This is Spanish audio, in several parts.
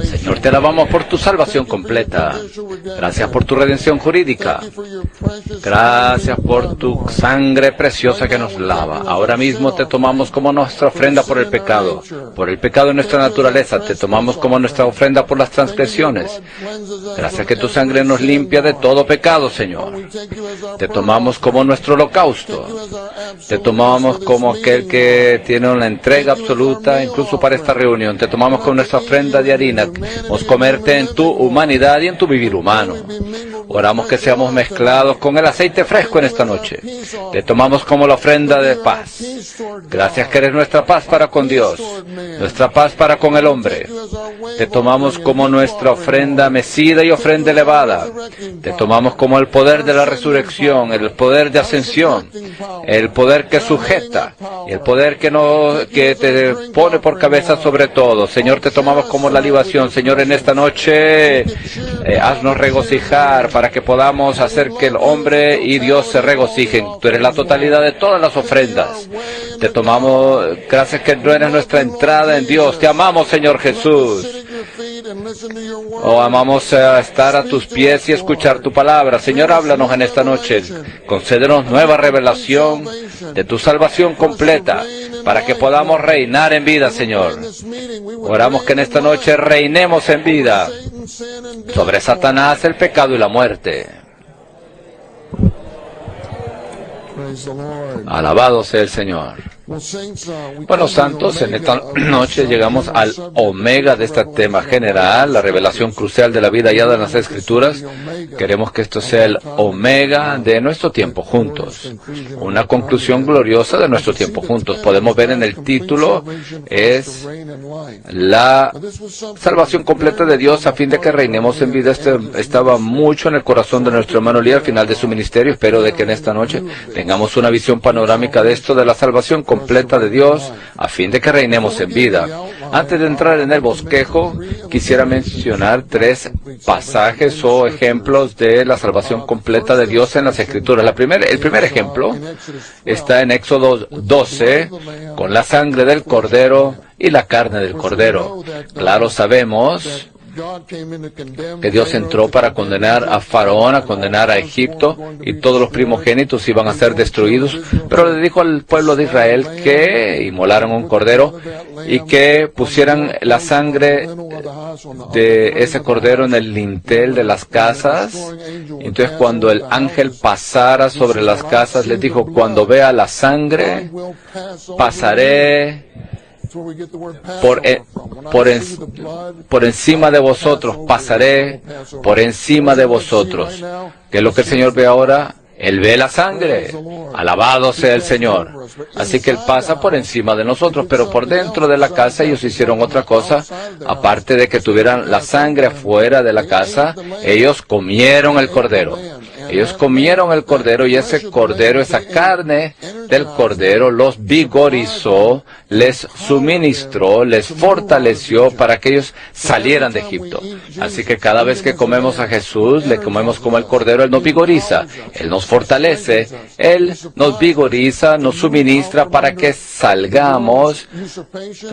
Señor, te alabamos por tu salvación completa. Gracias por tu redención jurídica. Gracias por tu sangre preciosa que nos lava. Ahora mismo te tomamos como nuestra ofrenda por el pecado de nuestra naturaleza. Te tomamos como nuestra ofrenda por las transgresiones. Gracias que tu sangre nos limpia de todo pecado, Señor. Te tomamos como nuestro holocausto. Te tomamos como aquel que tiene una entrega absoluta, incluso para esta reunión. Te tomamos como nuestra ofrenda de harina. Queremos comerte en tu humanidad y en tu vivir humano. Oramos que seamos mezclados con el aceite fresco en esta noche. Te tomamos como la ofrenda de paz. Gracias que eres nuestra paz para con Dios, nuestra paz para con el hombre. Te tomamos como nuestra ofrenda mecida y ofrenda elevada. Te tomamos como el poder de la resurrección, el poder de ascensión, el poder que sujeta y el poder que te pone por cabeza sobre todo. Señor, te tomamos como la libación. Señor, en esta noche haznos regocijar para que podamos hacer que el hombre y Dios se regocijen. Tú eres la totalidad de todas las ofrendas. Te tomamos, gracias que tú eres nuestra entrada en Dios. Te amamos, Señor Jesús. Amamos estar a tus pies y escuchar tu palabra. Señor, háblanos en esta noche. Concédenos nueva revelación de tu salvación completa para que podamos reinar en vida, Señor. Oramos que en esta noche reinemos en vida sobre Satanás, el pecado y la muerte. Alabado sea el Señor. Bueno, santos, en esta noche llegamos al omega de este tema general, la revelación crucial de la vida hallada en las Escrituras. Queremos que esto sea el omega de nuestro tiempo juntos, una conclusión gloriosa de nuestro tiempo juntos. Podemos ver en el título, es la salvación completa de Dios a fin de que reinemos en vida. Estaba mucho en el corazón de nuestro hermano Lee al final de su ministerio. Espero de que en esta noche tengamos una visión panorámica de esto, de la salvación completa de Dios, a fin de que reinemos en vida. Antes de entrar en el bosquejo, quisiera mencionar 3 pasajes o ejemplos de la salvación completa de Dios en las Escrituras. El primer ejemplo está en Éxodo 12, con la sangre del cordero y la carne del cordero. Claro, sabemos que Dios entró para condenar a Faraón, a condenar a Egipto, y todos los primogénitos iban a ser destruidos, pero le dijo al pueblo de Israel que inmolaran un cordero y que pusieran la sangre de ese cordero en el lintel de las casas. Entonces, cuando el ángel pasara sobre las casas, les dijo: cuando vea la sangre, pasaré por encima de vosotros, pasaré por encima de vosotros. ¿Qué es lo que el Señor ve ahora? Él ve la sangre. Alabado sea el Señor. Así que Él pasa por encima de nosotros, pero por dentro de la casa ellos hicieron otra cosa. Aparte de que tuvieran la sangre fuera de la casa, ellos comieron el cordero. Ellos comieron el cordero, y ese cordero, esa carne del cordero los vigorizó, les suministró, les fortaleció para que ellos salieran de Egipto. Así que cada vez que comemos a Jesús, le comemos como el cordero. Él nos vigoriza, Él nos fortalece, Él nos vigoriza, nos suministra para que salgamos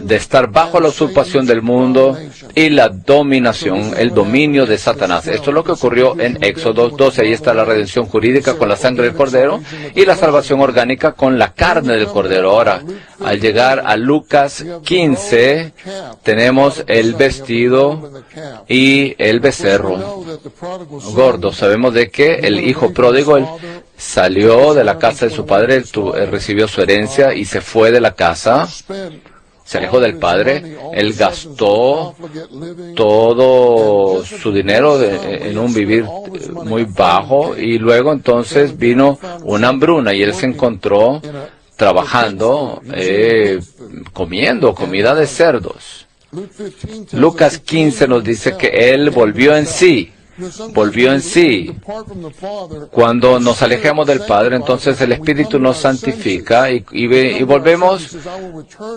de estar bajo la usurpación del mundo y la dominación, el dominio de Satanás. Esto es lo que ocurrió en Éxodo 12. Ahí está la redención jurídica con la sangre del cordero y la salvación orgánica con la carne del cordero. Ahora, al llegar a Lucas 15, tenemos el vestido y el becerro gordo. Sabemos de que el hijo pródigo, él salió de la casa de su padre, él recibió su herencia y se fue de la casa. Se alejó del padre, él gastó todo su dinero en un vivir muy bajo, y luego entonces vino una hambruna y él se encontró trabajando, comiendo comida de cerdos. Lucas 15 nos dice que él volvió en sí. Cuando nos alejemos del Padre, entonces el Espíritu nos santifica y volvemos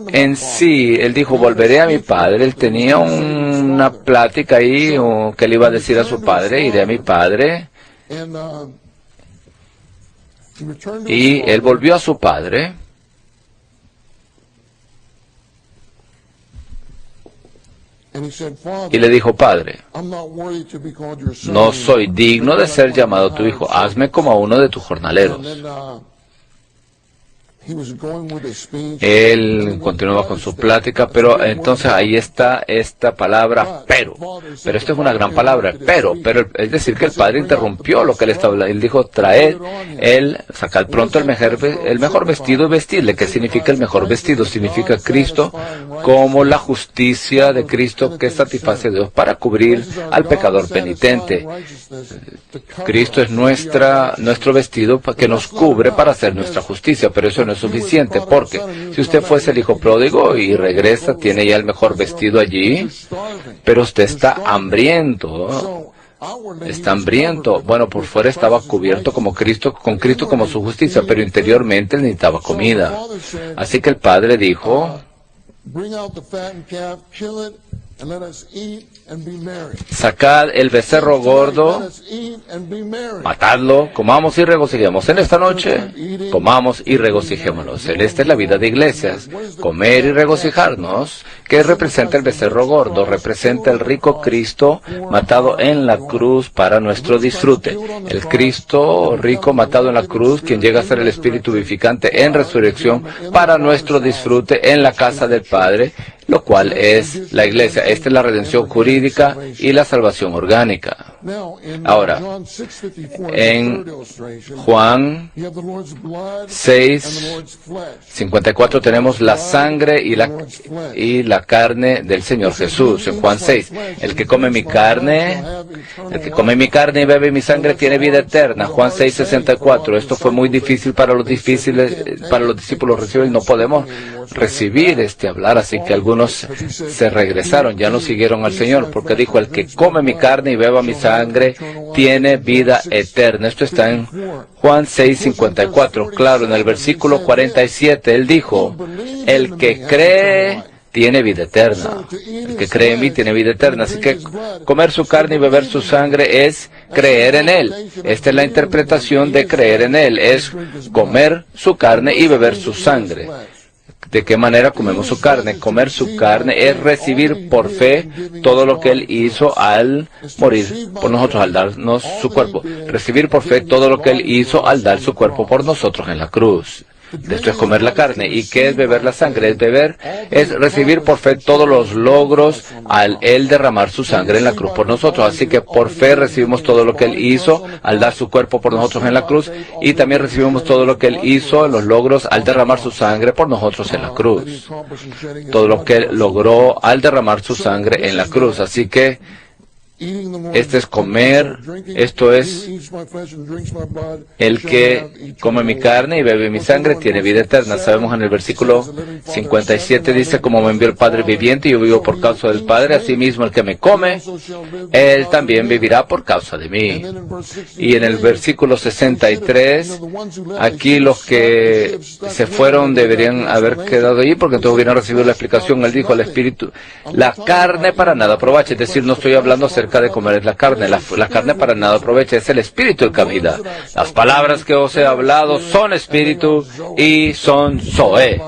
en sí. Él dijo: volveré a mi Padre. Él tenía una plática ahí que le iba a decir a su Padre: iré a mi Padre. Y él volvió a su Padre. Y le dijo, Padre, no soy digno de ser llamado tu hijo, hazme como a uno de tus jornaleros. Él continuaba con su plática, pero entonces ahí está esta palabra, pero esto es una gran palabra, pero es decir que el padre interrumpió lo que él estaba hablando. Él dijo, traed, sacad pronto el mejor vestido y vestidle. ¿Qué significa el mejor vestido? Significa Cristo como la justicia de Cristo que satisface a Dios para cubrir al pecador penitente. Cristo es nuestro vestido que nos cubre para hacer nuestra justicia, pero eso no es suficiente, porque si usted fuese el hijo pródigo y regresa, tiene ya el mejor vestido allí, pero usted está hambriento. Está hambriento. Bueno, por fuera estaba cubierto con Cristo como su justicia, pero interiormente él necesitaba comida. Así que el padre dijo, sacad el becerro gordo, matadlo, comamos y regocijemos. En esta noche, comamos y regocijémonos. Esta es la vida de iglesias, comer y regocijarnos. ¿Qué representa el becerro gordo? Representa el rico Cristo matado en la cruz para nuestro disfrute. El Cristo rico matado en la cruz, quien llega a ser el Espíritu vivificante en resurrección para nuestro disfrute en la casa del Padre, lo cual es la iglesia. Esta es la redención jurídica y la salvación orgánica. Ahora, en Juan 6:54 tenemos la sangre y la carne del Señor Jesús. En Juan 6, el que come mi carne y bebe mi sangre tiene vida eterna. Juan 6:64. Esto fue muy difícil para los discípulos recibir. No podemos recibir hablar, así que algunos se regresaron, ya no siguieron al Señor, porque dijo, el que come mi carne y beba mi sangre tiene vida eterna. Esto está en Juan 6:54. Claro, en el versículo 47, él dijo, el que cree tiene vida eterna. El que cree en mí tiene vida eterna. Así que comer su carne y beber su sangre es creer en Él. Esta es la interpretación de creer en Él. Es comer su carne y beber su sangre. ¿De qué manera comemos su carne? Comer su carne es recibir por fe todo lo que Él hizo al morir por nosotros, al darnos su cuerpo. Recibir por fe todo lo que Él hizo al dar su cuerpo por nosotros en la cruz. Esto es comer la carne. ¿Y qué es beber la sangre? Es recibir por fe todos los logros al Él derramar su sangre en la cruz por nosotros. Así que por fe recibimos todo lo que Él hizo al dar su cuerpo por nosotros en la cruz, y también recibimos todo lo que Él hizo en los logros al derramar su sangre por nosotros en la cruz. Todo lo que Él logró al derramar su sangre en la cruz. Así que este es comer, esto es el que come mi carne y bebe mi sangre tiene vida eterna. Sabemos en el versículo 57 dice, como me envió el Padre viviente y yo vivo por causa del Padre, asimismo el que me come, él también vivirá por causa de mí. Y en el versículo 63, aquí los que se fueron deberían haber quedado allí, porque entonces hubieran recibido la explicación. Él dijo al Espíritu, la carne para nada aprovecha, es decir, no estoy hablando acerca de comer la carne. La carne para nada aprovecha, es el espíritu el que vida. Las palabras que os he hablado son espíritu y son zoe,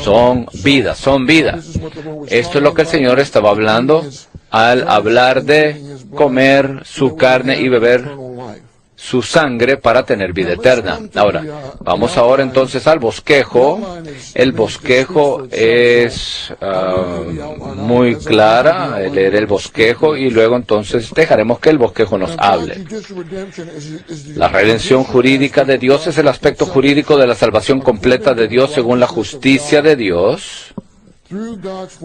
son vida, son vida. Esto es lo que el Señor estaba hablando al hablar de comer su carne y beber su sangre para tener vida eterna. Ahora, vamos ahora entonces al bosquejo. El bosquejo es muy clara, leer el bosquejo, y luego entonces dejaremos que el bosquejo nos hable. La redención jurídica de Dios es el aspecto jurídico de la salvación completa de Dios según la justicia de Dios.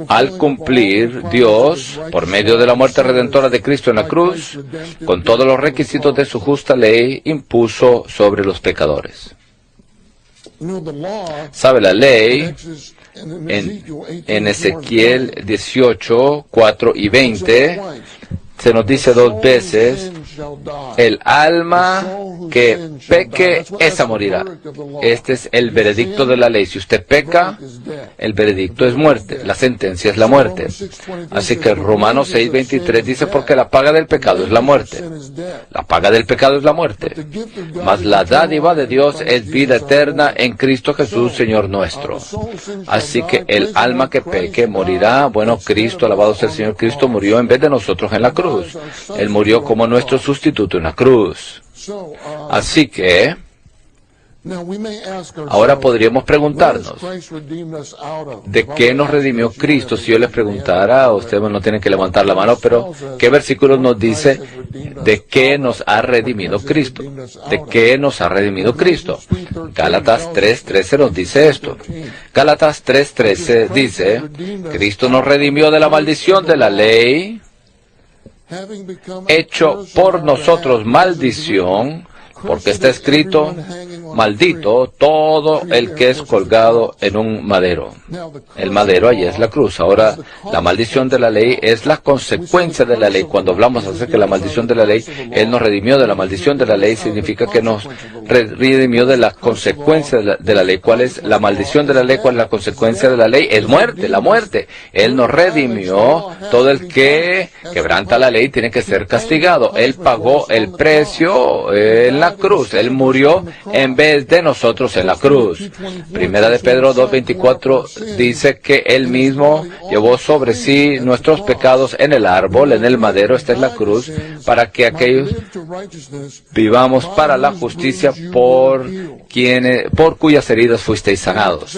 Al cumplir Dios, por medio de la muerte redentora de Cristo en la cruz, con todos los requisitos de su justa ley, impuso sobre los pecadores. ¿Sabe la ley? En Ezequiel 18, 4 y 20, se nos dice dos veces, el alma que peque, esa morirá. Este es el veredicto de la ley. Si usted peca, el veredicto es muerte. La sentencia es la muerte. Así que Romanos 6:23 dice, porque la paga del pecado es la muerte. La paga del pecado es la muerte. Mas la dádiva de Dios es vida eterna en Cristo Jesús, Señor nuestro. Así que el alma que peque morirá. Bueno, Cristo, alabado sea el Señor, Cristo murió en vez de nosotros en la cruz. Él murió como nuestro sustituto en la cruz. Así que ahora podríamos preguntarnos, ¿de qué nos redimió Cristo? Si yo les preguntara, ustedes no tienen que levantar la mano, pero ¿qué versículo nos dice de qué nos ha redimido Cristo? ¿De qué nos ha redimido Cristo? Gálatas 3:13 nos dice esto. Gálatas 3:13 dice, Cristo nos redimió de la maldición de la ley, hecho por nosotros maldición, porque está escrito, maldito todo el que es colgado en un madero. El madero allí es la cruz. Ahora, la maldición de la ley es la consecuencia de la ley. Cuando hablamos acerca de la maldición de la ley, Él nos redimió de la maldición de la ley, significa que nos redimió de la consecuencia de la ley. ¿Cuál es la maldición de la ley? ¿Cuál es la consecuencia de la ley? Es muerte, la muerte. Él nos redimió. Todo el que quebranta la ley tiene que ser castigado. Él pagó el precio en la cruz. Él murió en vez de nosotros en la cruz. Primera de Pedro 2:24 dice que Él mismo llevó sobre sí nuestros pecados en el árbol, en el madero, esta es la cruz, para que aquellos vivamos para la justicia por cuyas heridas fuisteis sanados.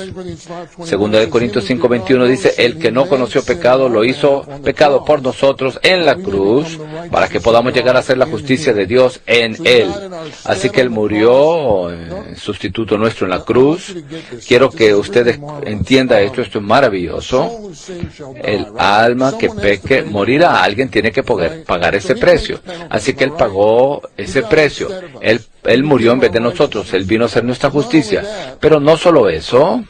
Segunda de Corintios 5:21 dice, el que no conoció pecado lo hizo pecado por nosotros en la cruz, para que podamos llegar a ser la justicia de Dios en Él. Así que Él murió, sustituto nuestro en la cruz. Quiero que ustedes entiendan esto es maravilloso. El alma que peque morirá. Alguien tiene que poder pagar ese precio. Así que Él pagó ese precio. Él murió en vez de nosotros. Él vino a ser nuestra justicia. Pero no solo eso.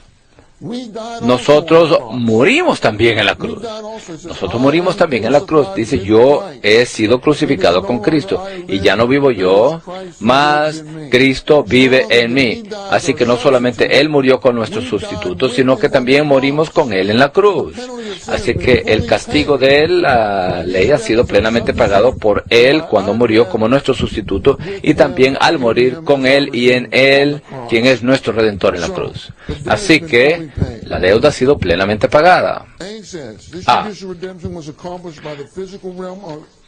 Nosotros morimos también en la cruz. Nosotros morimos también en la cruz. Dice, yo he sido crucificado con Cristo. Y ya no vivo yo, mas Cristo vive en mí. Así que no solamente Él murió con nuestro sustituto, sino que también morimos con Él en la cruz. Así que el castigo de la ley ha sido plenamente pagado por Él cuando murió como nuestro sustituto, y también al morir con Él y en Él, quien es nuestro Redentor en la cruz. Así que la deuda ha sido plenamente pagada.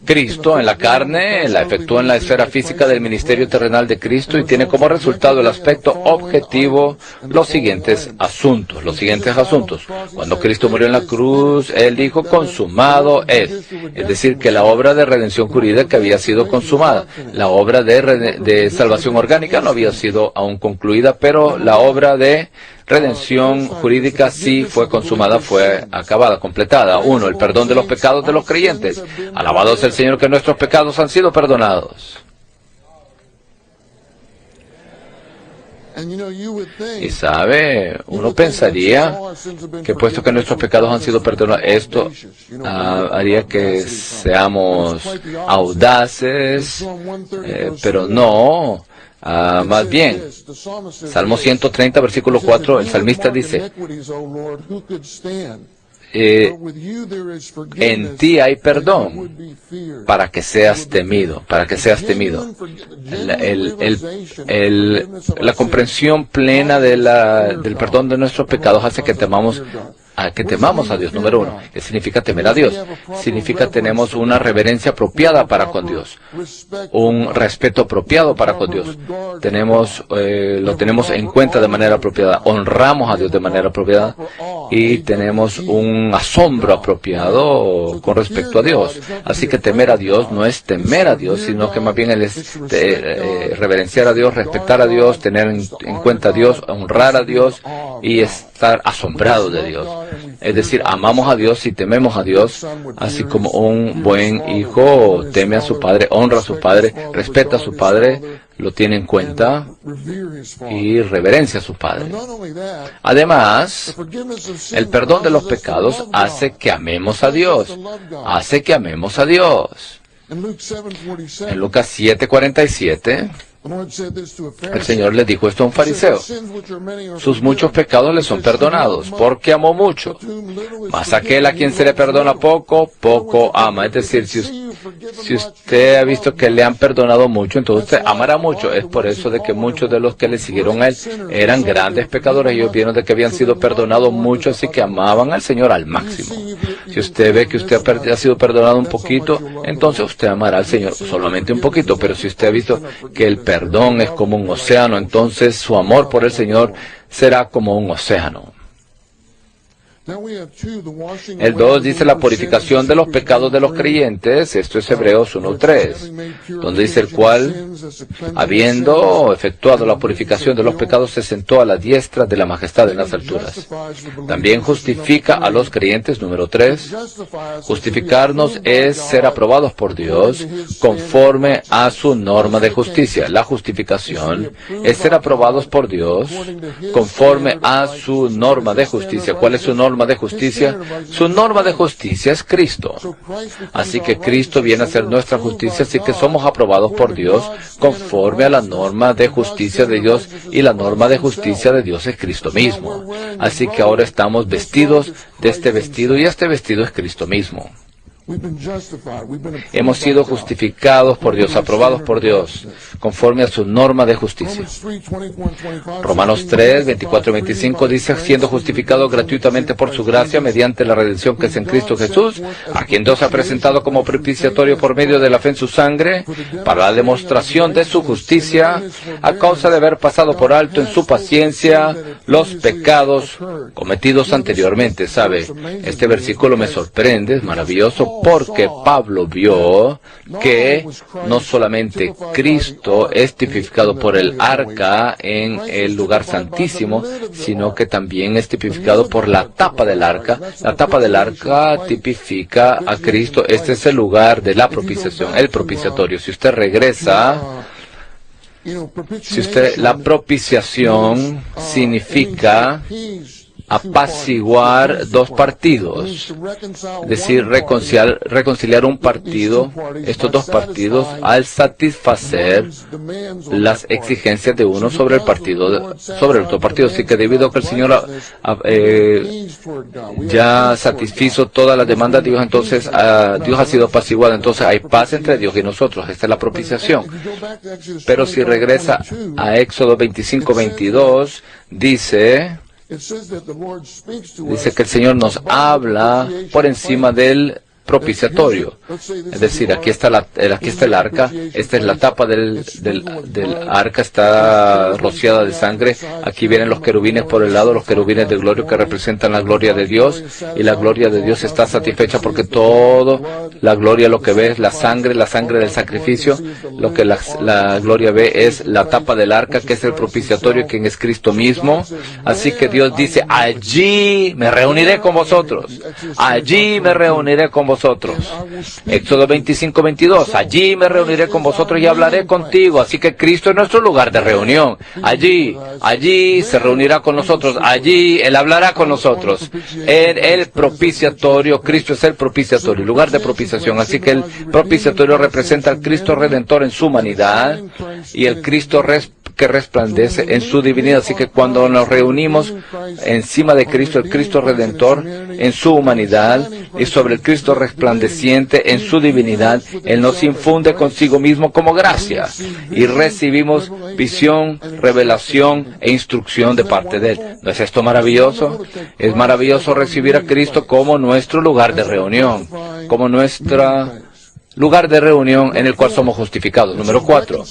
Cristo en la carne la efectuó en la esfera física del ministerio terrenal de Cristo y tiene como resultado el aspecto objetivo los siguientes asuntos. Cuando Cristo murió en la cruz, Él dijo, consumado es. Es decir, que la obra de redención jurídica había sido consumada. La obra de salvación orgánica no había sido aún concluida, pero la obra de redención jurídica sí fue consumada, fue acabada, completada. 1. El perdón de los pecados de los creyentes. Alabado sea el Señor que nuestros pecados han sido perdonados. Y sabe, uno pensaría que puesto que nuestros pecados han sido perdonados, esto haría que seamos audaces, pero no. Más bien, Salmo 130, versículo 4, el salmista dice, en ti hay perdón para que seas temido, La comprensión plena del perdón de nuestros pecados hace que temamos a Dios. Número 1, ¿qué significa temer a Dios? Significa tenemos una reverencia apropiada para con Dios, un respeto apropiado para con Dios. Lo tenemos en cuenta de manera apropiada, honramos a Dios de manera apropiada y tenemos un asombro apropiado con respecto a Dios. Así que temer a Dios no es temer a Dios, sino que más bien es reverenciar a Dios, respetar a Dios, tener en cuenta a Dios, honrar a Dios y estar asombrado de Dios. Es decir, amamos a Dios y tememos a Dios, así como un buen hijo teme a su padre, honra a su padre, respeta a su padre, lo tiene en cuenta y reverencia a su padre. Además, el perdón de los pecados hace que amemos a Dios. En Lucas 7:47, El Señor le dijo esto a un fariseo: sus muchos pecados le son perdonados, porque amó mucho. Mas aquel a quien se le perdona poco, poco ama. Es decir, si usted ha visto que le han perdonado mucho, entonces usted amará mucho. Es por eso de que muchos de los que le siguieron a él eran grandes pecadores. Ellos vieron de que habían sido perdonados mucho, así que amaban al Señor al máximo. Si usted ve que usted ha sido perdonado un poquito, entonces usted amará al Señor solamente un poquito. Pero si usted ha visto que el perdón es como un océano, entonces su amor por el Señor será como un océano. El 2 dice la purificación de los pecados de los creyentes. Esto es Hebreos 1:3, donde dice: el cual, habiendo efectuado la purificación de los pecados, se sentó a la diestra de la majestad en las alturas. También justifica a los creyentes. Número 3, justificarnos es ser aprobados por Dios conforme a su norma de justicia. La justificación es ser aprobados por Dios conforme a su norma de justicia. ¿Cuál es su norma de justicia? Su norma de justicia es Cristo. Así que Cristo viene a ser nuestra justicia, así que somos aprobados por Dios conforme a la norma de justicia de Dios, y la norma de justicia de Dios es Cristo mismo. Así que ahora estamos vestidos de este vestido, y este vestido es Cristo mismo. Hemos sido justificados por Dios, aprobados por Dios, conforme a su norma de justicia. Romanos 3, 24 y 25 dice: siendo justificados gratuitamente por su gracia, mediante la redención que es en Cristo Jesús, a quien Dios ha presentado como propiciatorio por medio de la fe en su sangre, para la demostración de su justicia, a causa de haber pasado por alto en su paciencia los pecados cometidos anteriormente. ¿Sabe? Este versículo me sorprende, es maravilloso, porque Pablo vio que no solamente Cristo es tipificado por el arca en el lugar santísimo, sino que también es tipificado por la tapa del arca. La tapa del arca tipifica a Cristo. Este es el lugar de la propiciación, el propiciatorio. Si usted regresa, la propiciación significa apaciguar dos partidos, es decir, reconciliar un partido, estos dos partidos, al satisfacer las exigencias de uno sobre el otro partido. Así que debido a que el Señor ya satisfizo todas las demandas de Dios, entonces Dios ha sido apaciguado, entonces hay paz entre Dios y nosotros. Esta es la propiciación. Pero si regresa a Éxodo 25:22, dice que el Señor nos habla por encima del propiciatorio. Es decir, aquí está el arca, esta es la tapa del arca, está rociada de sangre. Aquí vienen los querubines por el lado, los querubines de gloria que representan la gloria de Dios, y la gloria de Dios está satisfecha porque todo, la gloria lo que ve es la sangre del sacrificio. Lo que la gloria ve es la tapa del arca, que es el propiciatorio, quien es Cristo mismo. Así que Dios dice: allí me reuniré con vosotros, allí me reuniré con vosotros. Éxodo 25:22, allí me reuniré con vosotros y hablaré contigo. Así que Cristo es nuestro lugar de reunión. Allí se reunirá con nosotros, allí Él hablará con nosotros. En el propiciatorio, Cristo es el propiciatorio, el lugar de propiciación. Así que el propiciatorio representa al Cristo Redentor en su humanidad y el Cristo que resplandece en su divinidad. Así que cuando nos reunimos encima de Cristo, el Cristo Redentor en su humanidad, y sobre el Cristo resplandeciente en su divinidad, Él nos infunde consigo mismo como gracia, y recibimos visión, revelación e instrucción de parte de Él. ¿No es esto maravilloso? Es maravilloso recibir a Cristo como nuestro lugar de reunión, como nuestra lugar de reunión en el cual somos justificados. Número 4,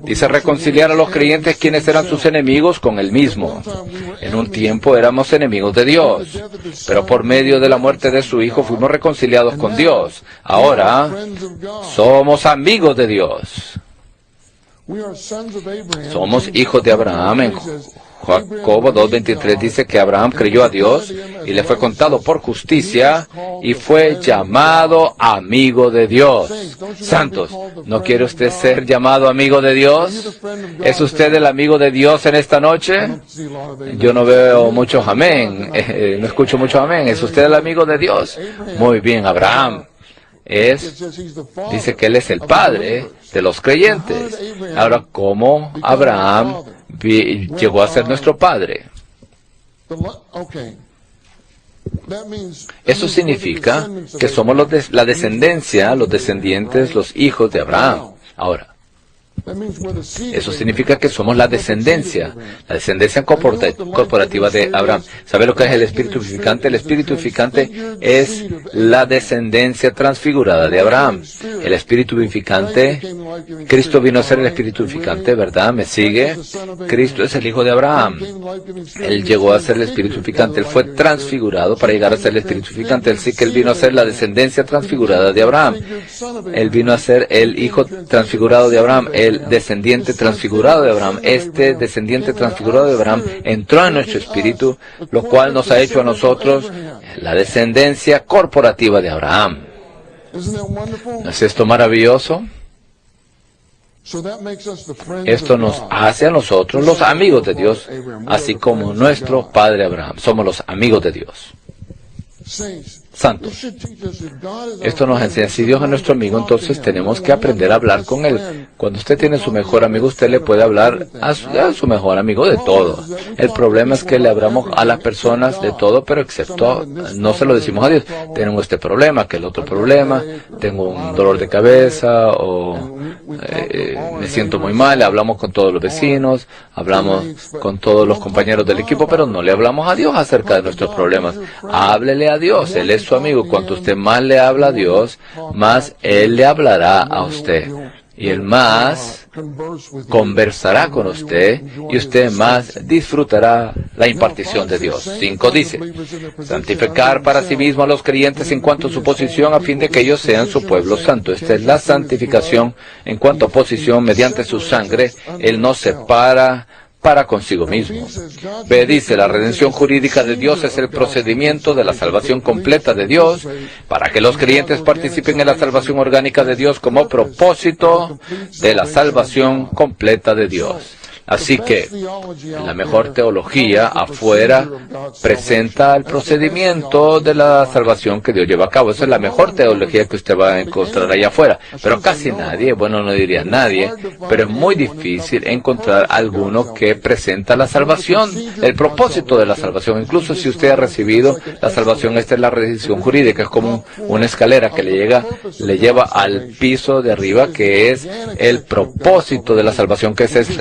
dice reconciliar a los creyentes quienes eran sus enemigos con Él mismo. En un tiempo éramos enemigos de Dios, pero por medio de la muerte de su Hijo fuimos reconciliados con Dios. Ahora somos amigos de Dios. Somos hijos de Abraham. En Jacobo 2:23 dice que Abraham creyó a Dios y le fue contado por justicia y fue llamado amigo de Dios. Santos, ¿no quiere usted ser llamado amigo de Dios? ¿Es usted el amigo de Dios en esta noche? Yo no veo muchos amén, no escucho muchos amén. ¿Es usted el amigo de Dios? Muy bien, Abraham dice que Él es el Padre de los creyentes. Ahora, ¿cómo Abraham llegó a ser nuestro Padre? Eso significa que somos la descendencia, los descendientes, los hijos de Abraham. Ahora, eso significa que somos la descendencia corporativa de Abraham. ¿Sabe lo que es el espíritu vivificante? El espíritu vivificante es la descendencia transfigurada de Abraham. El espíritu vivificante, Cristo vino a ser el espíritu vivificante, ¿verdad? ¿Me sigue? Cristo es el hijo de Abraham. Él llegó a ser el espíritu vivificante. Él fue transfigurado para llegar a ser el espíritu vivificante. Él sí que Él vino a ser la descendencia transfigurada de Abraham. Él vino a ser el hijo transfigurado de Abraham, el descendiente transfigurado de Abraham. Este descendiente transfigurado de Abraham entró en nuestro espíritu, lo cual nos ha hecho a nosotros la descendencia corporativa de Abraham. ¿No es esto maravilloso? Esto nos hace a nosotros los amigos de Dios, así como nuestro padre Abraham. Somos los amigos de Dios. Santos. Esto nos enseña, si Dios es nuestro amigo, entonces tenemos que aprender a hablar con Él. Cuando usted tiene su mejor amigo, usted le puede hablar a su mejor amigo de todo. El problema es que le hablamos a las personas de todo, pero excepto, no se lo decimos a Dios. Tengo este problema, que el otro problema, tengo un dolor de cabeza, o me siento muy mal. Le hablamos con todos los vecinos, hablamos con todos los compañeros del equipo, pero no le hablamos a Dios acerca de nuestros problemas. Háblele a Dios, Él es su amigo. Cuanto usted más le habla a Dios, más Él le hablará a usted. Y Él más conversará con usted, y usted más disfrutará la impartición de Dios. 5 dice, santificar para sí mismo a los creyentes en cuanto a su posición, a fin de que ellos sean su pueblo santo. Esta es la santificación en cuanto a posición. Mediante su sangre, Él nos separa para consigo mismo. B dice, la redención jurídica de Dios es el procedimiento de la salvación completa de Dios para que los creyentes participen en la salvación orgánica de Dios como propósito de la salvación completa de Dios. Así que la mejor teología afuera presenta el procedimiento de la salvación que Dios lleva a cabo. Esa es la mejor teología que usted va a encontrar allá afuera. Pero casi nadie, bueno, no diría nadie, pero es muy difícil encontrar alguno que presenta la salvación, el propósito de la salvación. Incluso si usted ha recibido la salvación, esta es la redención jurídica, es como una escalera que le lleva al piso de arriba, que es el propósito de la salvación, que ese es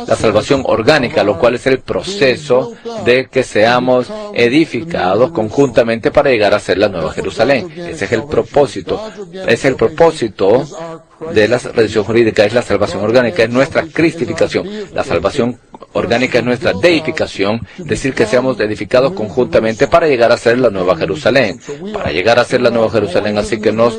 la salvación orgánica, lo cual es el proceso de que seamos edificados conjuntamente para llegar a ser la Nueva Jerusalén. Ese es el propósito. Es el propósito de la redención jurídica, es la salvación orgánica, es nuestra cristificación. La salvación orgánica es nuestra deificación, es decir, que seamos edificados conjuntamente para llegar a ser la Nueva Jerusalén. Para llegar a ser la Nueva Jerusalén, así que no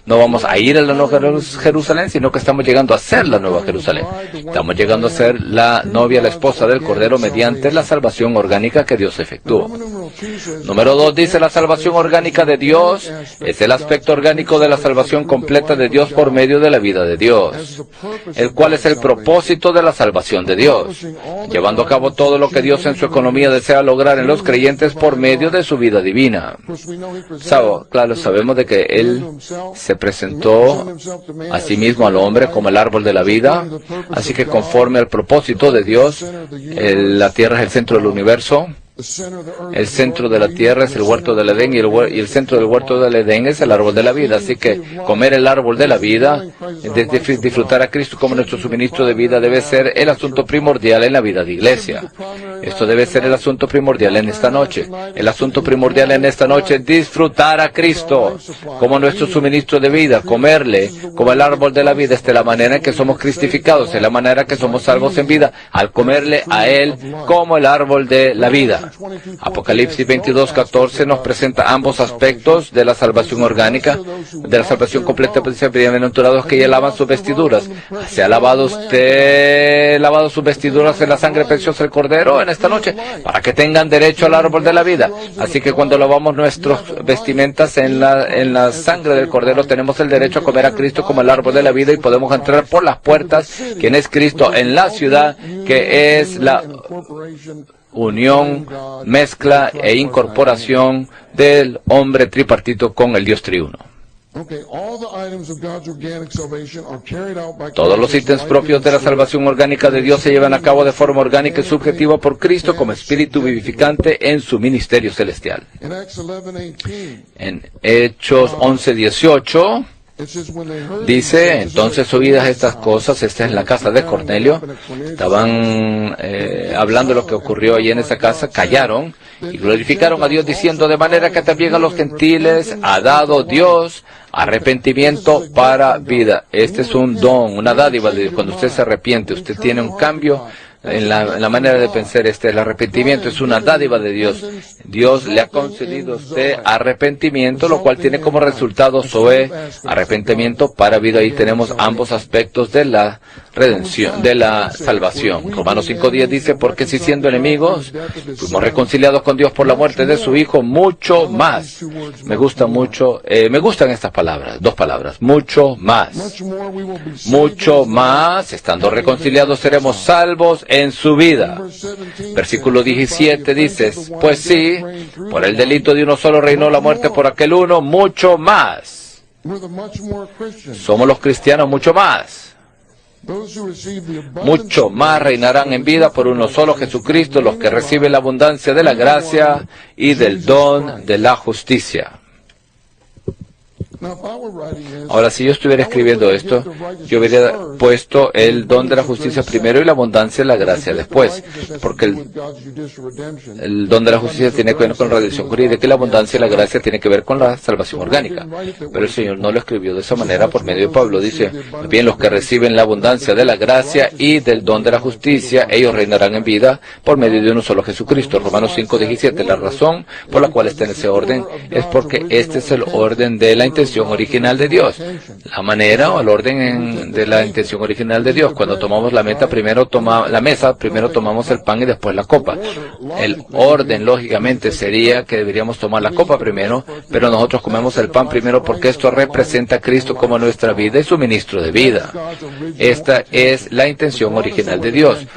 vamos a ir a la Nueva Jerusalén, sino que estamos llegando a ser la Nueva Jerusalén. Estamos llegando a ser la novia, la esposa del Cordero, mediante la salvación orgánica que Dios efectuó. Número 2 dice, la salvación orgánica de Dios es el aspecto orgánico de la salvación completa de Dios por medio de la vida de Dios, el cual es el propósito de la salvación de Dios, llevando a cabo todo lo que Dios en su economía desea lograr en los creyentes por medio de su vida divina. Claro, sabemos de que Él se presentó a sí mismo al hombre como el árbol de la vida, así que conforme al propósito de Dios, la tierra es el centro del universo. El centro de la tierra es el huerto del Edén, y el centro del huerto del Edén es el árbol de la vida. Así que comer el árbol de la vida, disfrutar a Cristo como nuestro suministro de vida, debe ser el asunto primordial en la vida de iglesia. Esto debe ser el asunto primordial en esta noche. El asunto primordial en esta noche es disfrutar a Cristo como nuestro suministro de vida, comerle como el árbol de la vida. Esta es la manera en que somos cristificados, es la manera en que somos salvos en vida, al comerle a Él como el árbol de la vida. Apocalipsis 22:14 nos presenta ambos aspectos de la salvación orgánica, de la salvación completa. Bienaventurados que ya lavan sus vestiduras. ¿Se ha lavado sus vestiduras en la sangre preciosa del Cordero en esta noche? Para que tengan derecho al árbol de la vida. Así que cuando lavamos nuestras vestimentas en la sangre del Cordero, tenemos el derecho a comer a Cristo como el árbol de la vida, y podemos entrar por las puertas, quien es Cristo, en la ciudad, que es la unión, mezcla e incorporación del hombre tripartito con el Dios triuno. Todos los ítems propios de la salvación orgánica de Dios se llevan a cabo de forma orgánica y subjetiva por Cristo como espíritu vivificante en su ministerio celestial. En Hechos 11:18 dice, entonces oídas estas cosas, esta es la casa de Cornelio, estaban hablando de lo que ocurrió allí en esa casa, callaron y glorificaron a Dios diciendo, de manera que también a los gentiles ha dado Dios arrepentimiento para vida. Este es un don, una dádiva de Dios. Cuando usted se arrepiente, usted tiene un cambio en la manera de pensar. El arrepentimiento es una dádiva de Dios. Dios le ha concedido a usted arrepentimiento, lo cual tiene como resultado Zoe, arrepentimiento para vida. Ahí tenemos ambos aspectos de la redención, de la salvación. Romanos 5:10 dice, porque si siendo enemigos fuimos reconciliados con Dios por la muerte de su Hijo, mucho más. Me gustan estas palabras, dos palabras, mucho más. Mucho más, estando reconciliados seremos salvos en su vida. Versículo 17 dice, pues sí, por el delito de uno solo reinó la muerte por aquel uno, mucho más. Somos los cristianos mucho más. Mucho más reinarán en vida por uno solo Jesucristo, los que reciben la abundancia de la gracia y del don de la justicia. Ahora, si yo estuviera escribiendo esto, yo hubiera puesto el don de la justicia primero y la abundancia de la gracia después, porque el don de la justicia tiene que ver con la redención jurídica y la abundancia de la gracia tiene que ver con la salvación orgánica. Pero el Señor no lo escribió de esa manera por medio de Pablo. Dice, bien, los que reciben la abundancia de la gracia y del don de la justicia, ellos reinarán en vida por medio de uno solo Jesucristo. Romanos 5:17. La razón por la cual está en ese orden es porque este es el orden de la intención original de Dios. La manera o el orden de la intención original de Dios. Cuando tomamos la mesa, primero tomamos el pan y después la copa. El orden, lógicamente, sería que deberíamos tomar la copa primero, pero nosotros comemos el pan primero porque esto representa a Cristo como nuestra vida y suministro de vida. Esta es la intención original de Dios.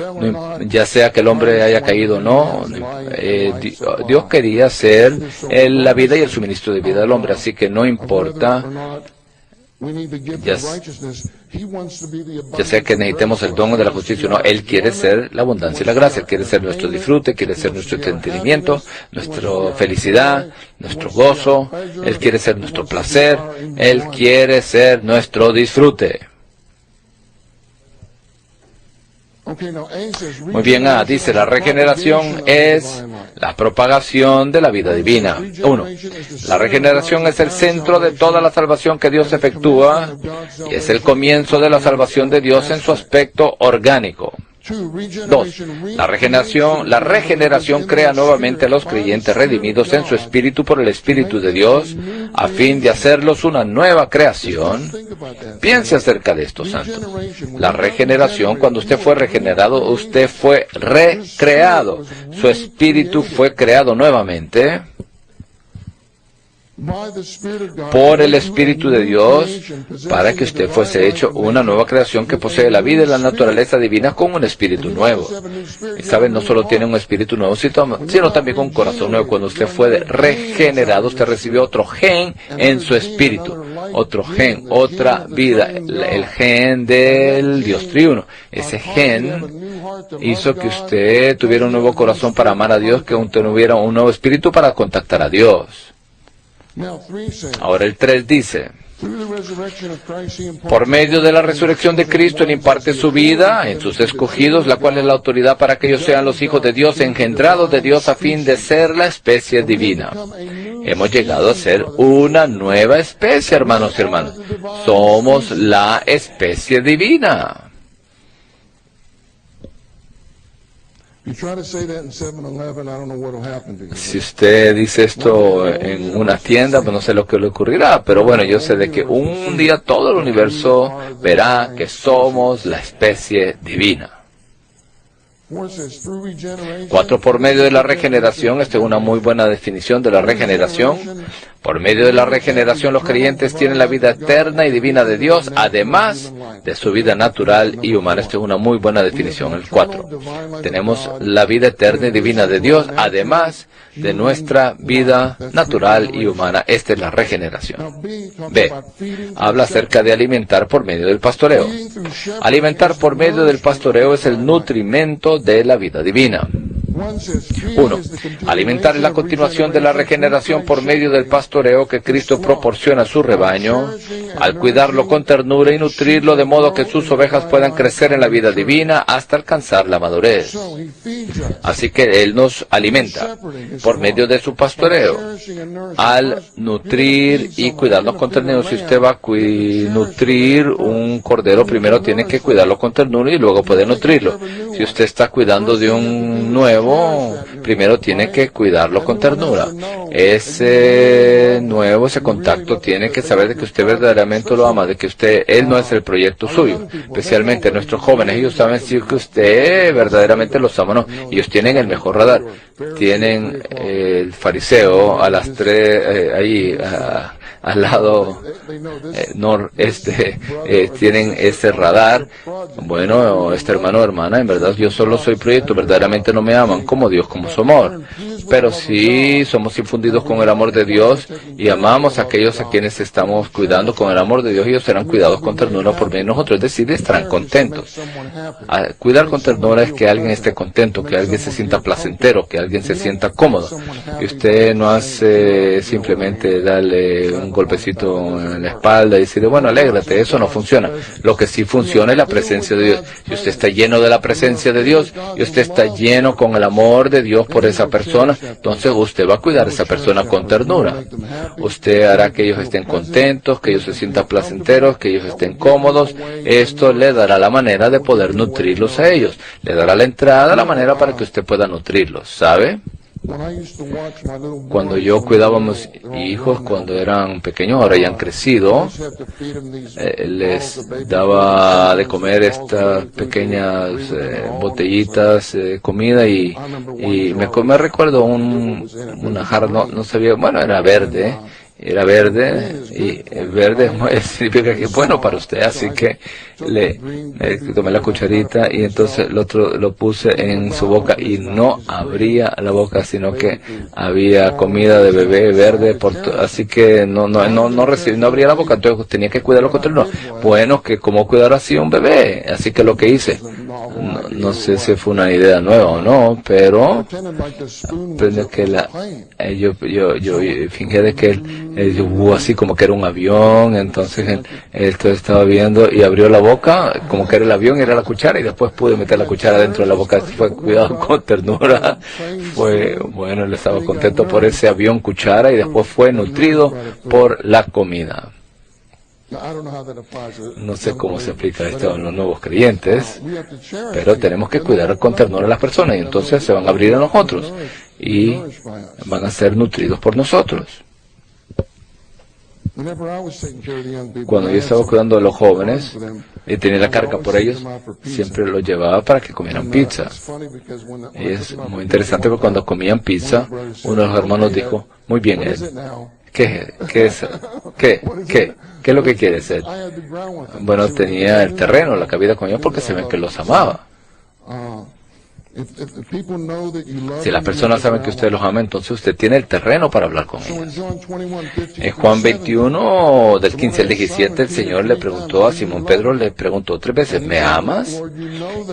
Ya sea que el hombre haya caído o no, Dios quería ser la vida y el suministro de vida del hombre, así que no importa. Ya sea que necesitemos el don de la justicia o no, Él quiere ser la abundancia y la gracia. Él quiere ser nuestro disfrute, quiere ser nuestro entretenimiento, nuestra felicidad, nuestro gozo. Él quiere ser nuestro placer. Él quiere ser nuestro disfrute. Muy bien, dice, la regeneración es la propagación de la vida divina. 1. La regeneración es el centro de toda la salvación que Dios efectúa y es el comienzo de la salvación de Dios en su aspecto orgánico. 2. La regeneración crea nuevamente a los creyentes redimidos en su espíritu por el Espíritu de Dios, a fin de hacerlos una nueva creación. Piense acerca de esto, santos. La regeneración, cuando usted fue regenerado, usted fue recreado. Su espíritu fue creado nuevamente por el Espíritu de Dios, para que usted fuese hecho una nueva creación que posee la vida y la naturaleza divina con un espíritu nuevo. Y saben, no solo tiene un espíritu nuevo, sino también un corazón nuevo. Cuando usted fue regenerado, usted recibió otro gen en su espíritu, otro gen, otra vida, el gen del Dios triuno. Ese gen hizo que usted tuviera un nuevo corazón para amar a Dios, que usted tuviera un nuevo espíritu para contactar a Dios. Ahora el 3 dice, por medio de la resurrección de Cristo, Él imparte su vida en sus escogidos, la cual es la autoridad para que ellos sean los hijos de Dios, engendrados de Dios a fin de ser la especie divina. Hemos llegado a ser una nueva especie, hermanos y hermanas. Somos la especie divina. Si usted dice esto en una tienda, pues no sé lo que le ocurrirá, pero bueno, yo sé de que un día todo el universo verá que somos la especie divina. 4. Por medio de la regeneración. Esta es una muy buena definición de la regeneración. Por medio de la regeneración, los creyentes tienen la vida eterna y divina de Dios, además de su vida natural y humana. Esta es una muy buena definición. El 4. Tenemos la vida eterna y divina de Dios, además de nuestra vida natural y humana. Esta es la regeneración. B. Habla acerca de alimentar por medio del pastoreo. Alimentar por medio del pastoreo es el nutrimento de la vida divina. 1. Alimentar es la continuación de la regeneración por medio del pastoreo que Cristo proporciona a su rebaño, al cuidarlo con ternura y nutrirlo de modo que sus ovejas puedan crecer en la vida divina hasta alcanzar la madurez. Así que Él nos alimenta por medio de su pastoreo, al nutrir y cuidarnos con ternura. Si usted va a nutrir un cordero, primero tiene que cuidarlo con ternura y luego puede nutrirlo. Si usted está cuidando de un nuevo, primero tiene que cuidarlo con ternura. Ese contacto tiene que saber de que usted verdaderamente lo ama, de que Él no es el proyecto suyo. Especialmente nuestros jóvenes, ellos saben si que usted verdaderamente los ama o no. Ellos tienen el mejor radar. Tienen el fariseo a las 3, ahí al lado noreste, tienen ese radar. Bueno, hermano o hermana, en verdad yo solo soy proyecto, verdaderamente no me aman como Dios, como su amor. Pero sí somos infundidos con el amor de Dios y amamos a aquellos a quienes estamos cuidando con el amor de Dios, y ellos serán cuidados con ternura por medio de nosotros, es decir, estarán contentos. Cuidar con ternura es que alguien esté contento, que alguien se sienta placentero, que alguien se sienta cómodo. Y usted no hace simplemente darle un golpecito en la espalda y decirle, bueno, alégrate, eso no funciona. Lo que sí funciona es la presencia de Dios. Si usted está lleno de la presencia de Dios y usted está lleno con el amor de Dios por esa persona, entonces usted va a cuidar a esa persona con ternura. Usted hará que ellos estén contentos, que ellos se sientan placenteros, que ellos estén cómodos. Esto le dará la manera de poder nutrirlos a ellos. Le dará la entrada, la manera para que usted pueda nutrirlos, ¿sabe? Cuando yo cuidaba a mis hijos cuando eran pequeños, ahora ya han crecido, les daba de comer estas pequeñas botellitas de comida y me recuerdo una jarra, no sabía, bueno, era verde y verde significa que es bueno para usted, así que le tomé la cucharita y entonces el otro lo puse en su boca y no abría la boca, sino que había comida de bebé verde, así que no abría la boca, entonces tenía que cuidarlo con ternura. Bueno, que cómo cuidar así a un bebé, así que lo que hice, no sé si fue una idea nueva o no, pero aprendí que yo fingí de que así como que era un avión, entonces él estaba viendo y abrió la boca como que era el avión y era la cuchara, y después pude meter la cuchara dentro de la boca. Fue cuidado con ternura, fue bueno, él estaba contento por ese avión cuchara y después fue nutrido por la comida. No sé cómo se aplica esto a los nuevos creyentes, pero tenemos que cuidar con ternura a las personas y entonces se van a abrir a nosotros y van a ser nutridos por nosotros. Cuando yo estaba cuidando a los jóvenes y tenía la carga por ellos, siempre los llevaba para que comieran pizza. Y es muy interesante porque cuando comían pizza, uno de los hermanos dijo, muy bien, Ed, ¿qué es lo que quieres, Ed? Bueno, tenía el terreno, la cabida con ellos porque se ven que los amaba. Si las personas saben que usted los ama, entonces usted tiene el terreno para hablar con ellos. En Juan 21, del 15 al 17, el Señor le preguntó a Simón Pedro, le preguntó 3 veces, ¿me amas?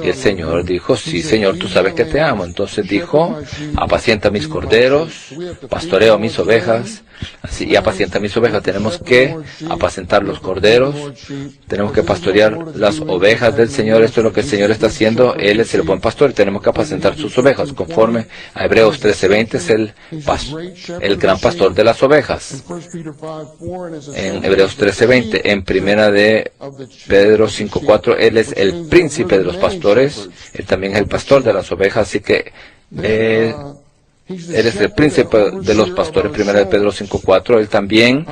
Y el Señor dijo, sí, Señor, tú sabes que te amo. Entonces dijo, apacienta mis corderos, pastoreo mis ovejas. Así, y apacienta mis ovejas. Tenemos que apacentar los corderos, tenemos que pastorear las ovejas del Señor. Esto es lo que el Señor está haciendo. Él es el buen pastor y tenemos que apacentar sus ovejas. Conforme a Hebreos 13:20 es el gran pastor de las ovejas. En Hebreos 13:20, en primera de Pedro 5:4, Él es el príncipe de los pastores. Él también es el pastor de las ovejas, así que Él es el príncipe de los pastores, primera de Pedro 5:4. Él también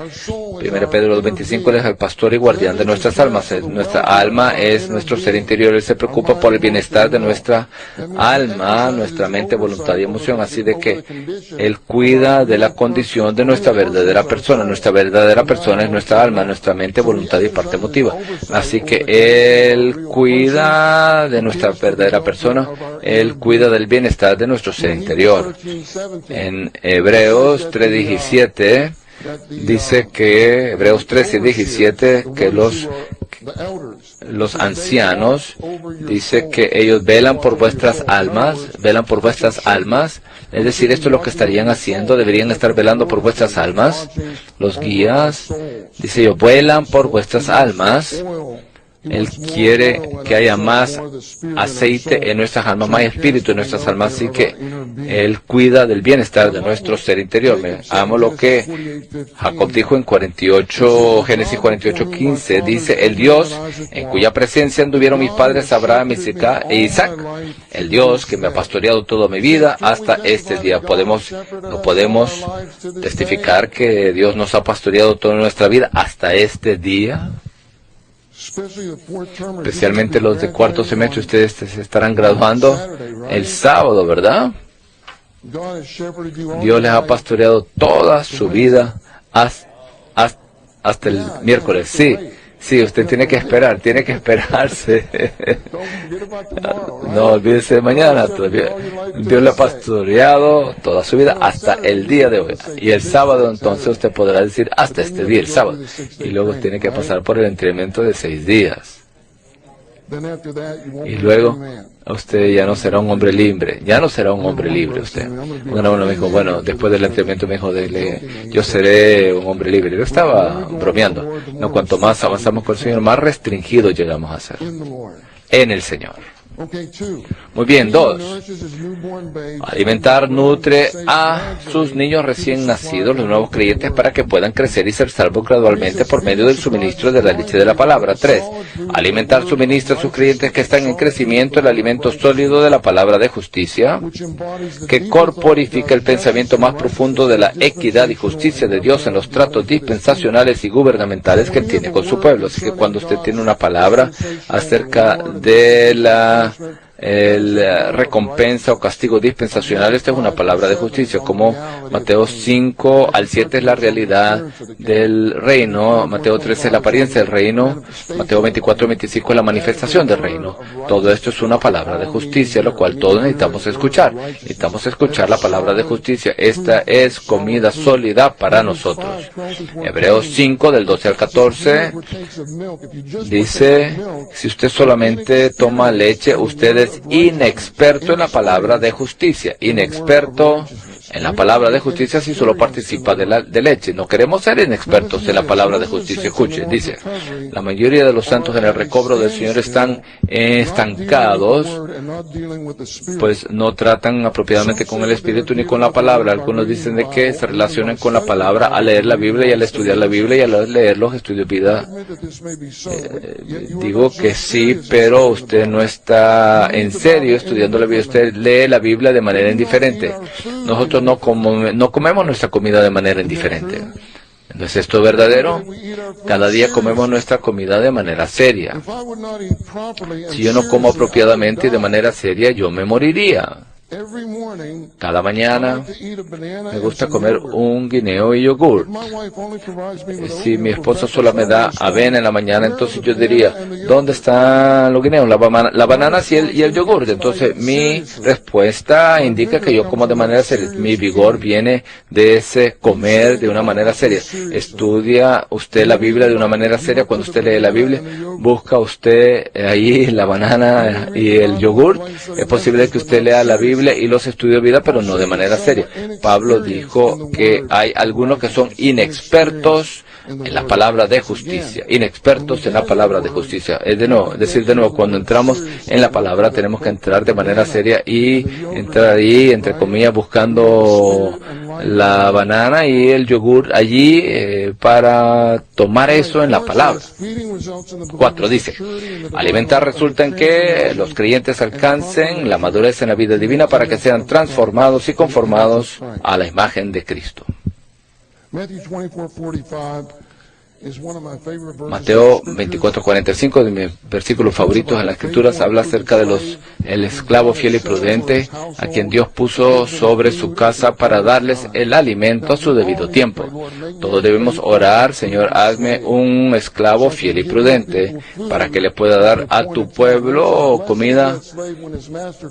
1 Pedro 2:25, Él es el pastor y guardián de nuestras almas. Nuestra alma es nuestro ser interior. Él se preocupa por el bienestar de nuestra alma, nuestra mente, voluntad y emoción. Así de que Él cuida de la condición de nuestra verdadera persona. Nuestra verdadera persona es nuestra alma, nuestra mente, voluntad y parte emotiva. Así que Él cuida de nuestra verdadera persona. Él cuida del bienestar de nuestro ser interior. En Hebreos 3:17 dice que, Hebreos 13:17, que los ancianos, dice que ellos velan por vuestras almas, es decir, esto es lo que estarían haciendo, deberían estar velando por vuestras almas. Los guías, dice ellos, velan por vuestras almas. Él quiere que haya más aceite en nuestras almas, más espíritu en nuestras almas, así que Él cuida del bienestar de nuestro ser interior. Me amo lo que Jacob dijo en Génesis 48:15, dice, el Dios en cuya presencia anduvieron mis padres Abraham, Isaac, el Dios que me ha pastoreado toda mi vida hasta este día. No podemos testificar que Dios nos ha pastoreado toda nuestra vida hasta este día. Especialmente los de cuarto semestre, ustedes se estarán graduando el sábado, ¿verdad? Dios les ha pastoreado toda su vida hasta el miércoles. Sí, usted tiene que esperarse. No olvídese de mañana. Dios le ha pastoreado toda su vida hasta el día de hoy. Y el sábado entonces usted podrá decir hasta este día, el sábado. Y luego tiene que pasar por el entrenamiento de 6 días. Y luego usted ya no será un hombre libre. Usted. Un hermano me dijo, bueno, después del entrenamiento me dijo, yo seré un hombre libre. Yo estaba bromeando. No, cuanto más avanzamos con el Señor, más restringidos llegamos a ser en el Señor. Muy bien, 2. Alimentar nutre a sus niños recién nacidos, los nuevos creyentes, para que puedan crecer y ser salvos gradualmente por medio del suministro de la leche de la palabra. 3. Alimentar suministra a sus creyentes que están en crecimiento el alimento sólido de la palabra de justicia, que corporifica el pensamiento más profundo de la equidad y justicia de Dios en los tratos dispensacionales y gubernamentales que Él tiene con su pueblo. Así que cuando usted tiene una palabra acerca de la recompensa o castigo dispensacional, esta es una palabra de justicia, como Mateo 5-7 es la realidad del reino, Mateo 13 es la apariencia del reino, Mateo 24-25 es la manifestación del reino. Todo esto es una palabra de justicia, lo cual todos necesitamos escuchar la palabra de justicia. Esta es comida sólida para nosotros. Hebreos 5 del 12 al 14 dice, si usted solamente toma leche, usted es inexperto en la palabra de justicia. Inexperto en la palabra de justicia si solo participa de leche. No queremos ser inexpertos en la palabra de justicia. Escuche, dice, la mayoría de los santos en el recobro del Señor están estancados, pues no tratan apropiadamente con el Espíritu ni con la palabra. Algunos dicen de que se relacionan con la palabra al leer la Biblia y al estudiar la Biblia y al leer los estudios de vida. Digo que sí, pero usted no está en serio estudiando la Biblia. Usted lee la Biblia de manera indiferente. Nosotros no comemos nuestra comida de manera indiferente. ¿No es esto verdadero? Cada día comemos nuestra comida de manera seria. Si yo no como apropiadamente y de manera seria, yo me moriría. Cada mañana me gusta comer un guineo y yogur. Si mi esposa solo me da avena en la mañana, entonces yo diría, ¿dónde están los guineos? La banana y el yogur. Entonces mi respuesta indica que yo como de manera seria. Mi vigor viene de ese comer de una manera seria. Estudia usted la Biblia de una manera seria. Cuando usted lee la Biblia, busca usted ahí la banana y el yogur. Es posible que usted lea la Biblia y los estudios de vida, pero no de manera seria. Pablo dijo que hay algunos que son inexpertos en la palabra de justicia. Inexpertos en la palabra de justicia. Es decir de nuevo, cuando entramos en la palabra tenemos que entrar de manera seria y entrar ahí, entre comillas, buscando la banana y el yogur allí para tomar eso en la palabra. 4 dice, alimentar resulta en que los creyentes alcancen la madurez en la vida divina para que sean transformados y conformados a la imagen de Cristo. Mateo 24:45, de mis versículos favoritos en las Escrituras, habla acerca de el esclavo fiel y prudente, a quien Dios puso sobre su casa para darles el alimento a su debido tiempo. Todos debemos orar: Señor, hazme un esclavo fiel y prudente, para que le pueda dar a tu pueblo comida.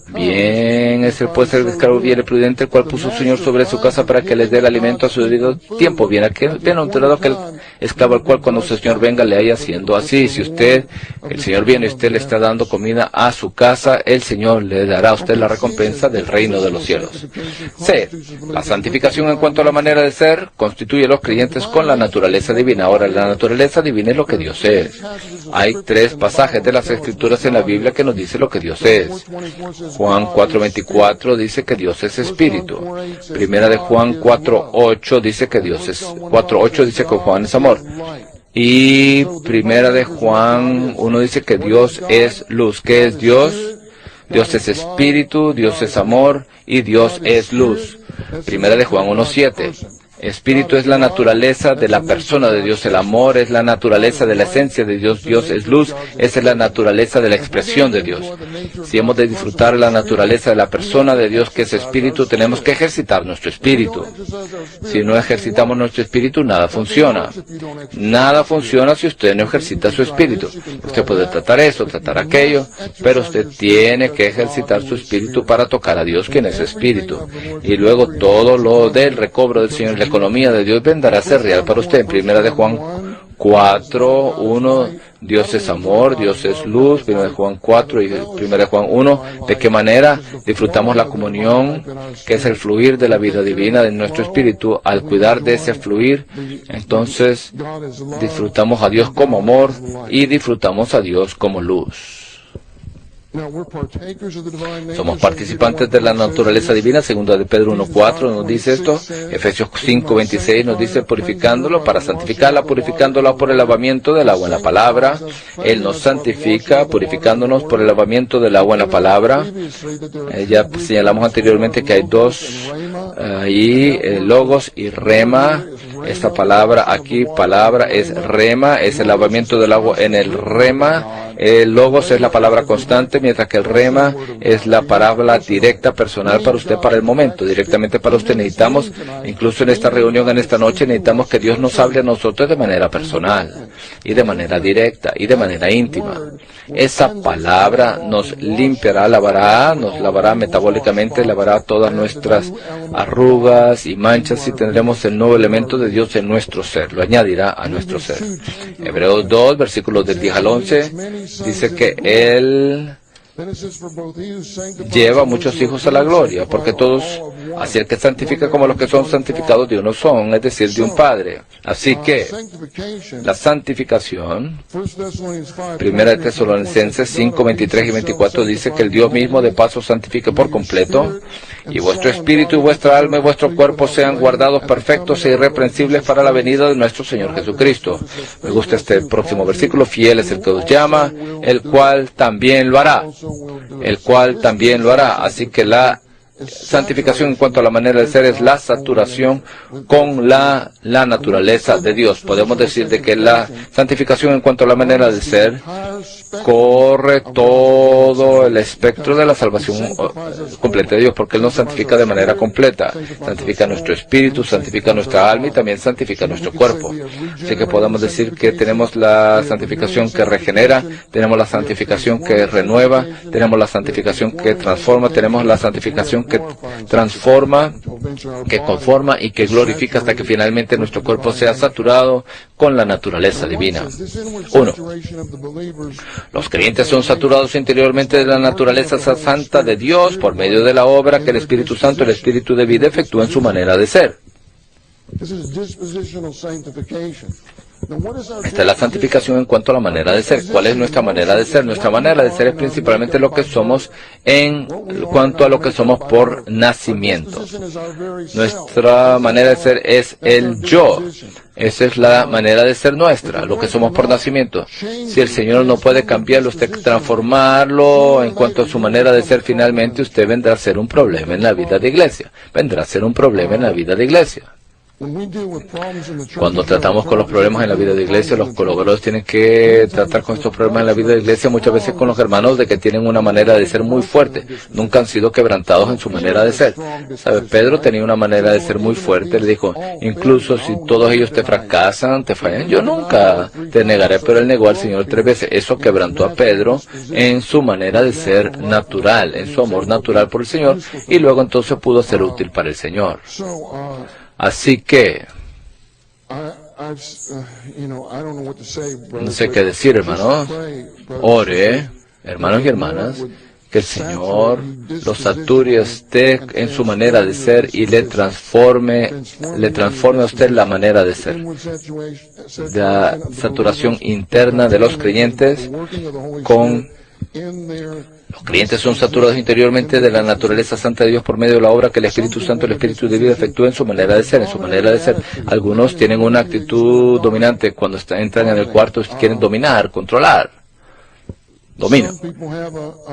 Bien, ese puede ser el esclavo fiel y prudente, el cual puso el Señor sobre su casa para que les dé el alimento a su debido tiempo. Bien enterado aquel esclavo al cual cuando su Señor venga le haya haciendo así. Si el Señor viene y usted le está dando comida a su casa, el Señor le dará a usted la recompensa del reino de los cielos. C. La santificación en cuanto a la manera de ser constituye a los creyentes con la naturaleza divina. Ahora, la naturaleza divina es lo que Dios es. Hay 3 pasajes de las Escrituras en la Biblia que nos dice lo que Dios es. Juan 4:24 dice que Dios es espíritu. Primera de Juan 4:8 dice que Dios es 4:8 dice que Juan es amor. Y primera de Juan 1 dice que Dios es luz. ¿Qué es Dios? Dios es espíritu, Dios es amor y Dios es luz. Primera de Juan 1:7. Espíritu es la naturaleza de la persona de Dios. El amor es la naturaleza de la esencia de Dios. Dios es luz. Esa es la naturaleza de la expresión de Dios. Si hemos de disfrutar la naturaleza de la persona de Dios, que es espíritu, tenemos que ejercitar nuestro espíritu. Si no ejercitamos nuestro espíritu, nada funciona. Nada funciona si usted no ejercita su espíritu. Usted puede tratar eso, tratar aquello, pero usted tiene que ejercitar su espíritu para tocar a Dios, quien es espíritu. Y luego todo lo del recobro del Señor, la economía de Dios, vendrá a ser real para usted. En primera de Juan 4:1, Dios es amor, Dios es luz. Primera de Juan 4 y primera de Juan 1, ¿de qué manera disfrutamos la comunión, que es el fluir de la vida divina de nuestro espíritu? Al cuidar de ese fluir, entonces disfrutamos a Dios como amor y disfrutamos a Dios como luz. Somos participantes de la naturaleza divina. Segunda de Pedro 1:4 nos dice esto. Efesios 5:26 nos dice: purificándolo para santificarla, purificándola por el lavamiento del agua en la palabra. Él nos santifica, purificándonos por el lavamiento del agua en la palabra. Ya señalamos anteriormente que hay 2 ahí, logos y rema. Esta palabra aquí, palabra, es rema, es el lavamiento del agua en el rema. El logos es la palabra constante, mientras que el rema es la palabra directa, personal para usted, para el momento, directamente para usted. Necesitamos, incluso en esta reunión, en esta noche, necesitamos que Dios nos hable a nosotros de manera personal, y de manera directa, y de manera íntima. Esa palabra nos limpiará, nos lavará metabólicamente, lavará todas nuestras arrugas y manchas, y tendremos el nuevo elemento de Dios en nuestro ser, lo añadirá a nuestro ser. Hebreos 2, versículos del 10 al 11, dice que Él lleva a muchos hijos a la gloria, porque todos, así el que santifica como los que son santificados de uno son, es decir, de un Padre. Así que la santificación, primera de Tesalonicenses 5, 23 y 24, dice que el Dios mismo de paso santifique por completo, y vuestro espíritu y vuestra alma y vuestro cuerpo sean guardados perfectos e irreprensibles para la venida de nuestro Señor Jesucristo. Me gusta este próximo versículo: fiel es el que os llama, el cual también lo hará. El cual también lo hará. Así que la santificación en cuanto a la manera de ser es la saturación con la naturaleza de Dios. Podemos decir de que la santificación en cuanto a la manera de ser corre todo el espectro de la salvación completa de Dios, porque Él nos santifica de manera completa. Santifica nuestro espíritu, santifica nuestra alma y también santifica nuestro cuerpo. Así que podemos decir que tenemos la santificación que regenera, tenemos la santificación que renueva, tenemos la santificación que transforma, tenemos la santificación que transforma, que conforma y que glorifica hasta que finalmente nuestro cuerpo sea saturado con la naturaleza divina. 1. Los creyentes son saturados interiormente de la naturaleza santa de Dios por medio de la obra que el Espíritu Santo, el Espíritu de vida, efectúa en su manera de ser. Esta es la santificación en cuanto a la manera de ser. ¿Cuál es nuestra manera de ser? Nuestra manera de ser es principalmente lo que somos en cuanto a lo que somos por nacimiento. Nuestra manera de ser es el yo. Esa es la manera de ser nuestra, lo que somos por nacimiento. Si el Señor no puede cambiarlo, usted transformarlo en cuanto a su manera de ser, finalmente usted vendrá a ser un problema en la vida de iglesia. Vendrá a ser un problema en la vida de iglesia. Cuando tratamos con los problemas en la vida de iglesia, los colaboradores tienen que tratar con estos problemas en la vida de iglesia muchas veces con los hermanos de que tienen una manera de ser muy fuerte. Nunca han sido quebrantados en su manera de ser. ¿Sabe? Pedro tenía una manera de ser muy fuerte. Le dijo, incluso si todos ellos te fracasan, te fallan, yo nunca te negaré. Pero él negó al Señor 3 veces. Eso quebrantó a Pedro en su manera de ser natural, en su amor natural por el Señor. Y luego entonces pudo ser útil para el Señor. Así que, no sé qué decir, hermanos. Ore, hermanos y hermanas, que el Señor los sature a usted en su manera de ser y le transforme a usted la manera de ser. La saturación interna de los creyentes con... Los creyentes son saturados interiormente de la naturaleza santa de Dios por medio de la obra que el Espíritu Santo, el Espíritu de vida, efectúa en su manera de ser, Algunos tienen una actitud dominante cuando entran en el cuarto, quieren dominar, controlar. Domina.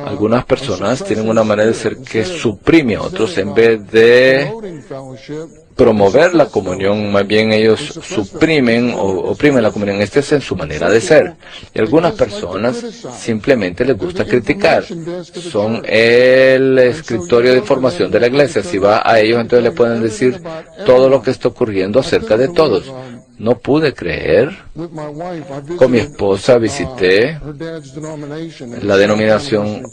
Algunas personas tienen una manera de ser que suprime a otros en vez de promover la comunión, más bien ellos suprimen o oprimen la comunión. Esta es en su manera de ser. Y algunas personas simplemente les gusta criticar. Son el escritorio de información de la iglesia. Si va a ellos, entonces le pueden decir todo lo que está ocurriendo acerca de todos. No pude creer. Con mi esposa visité la denominación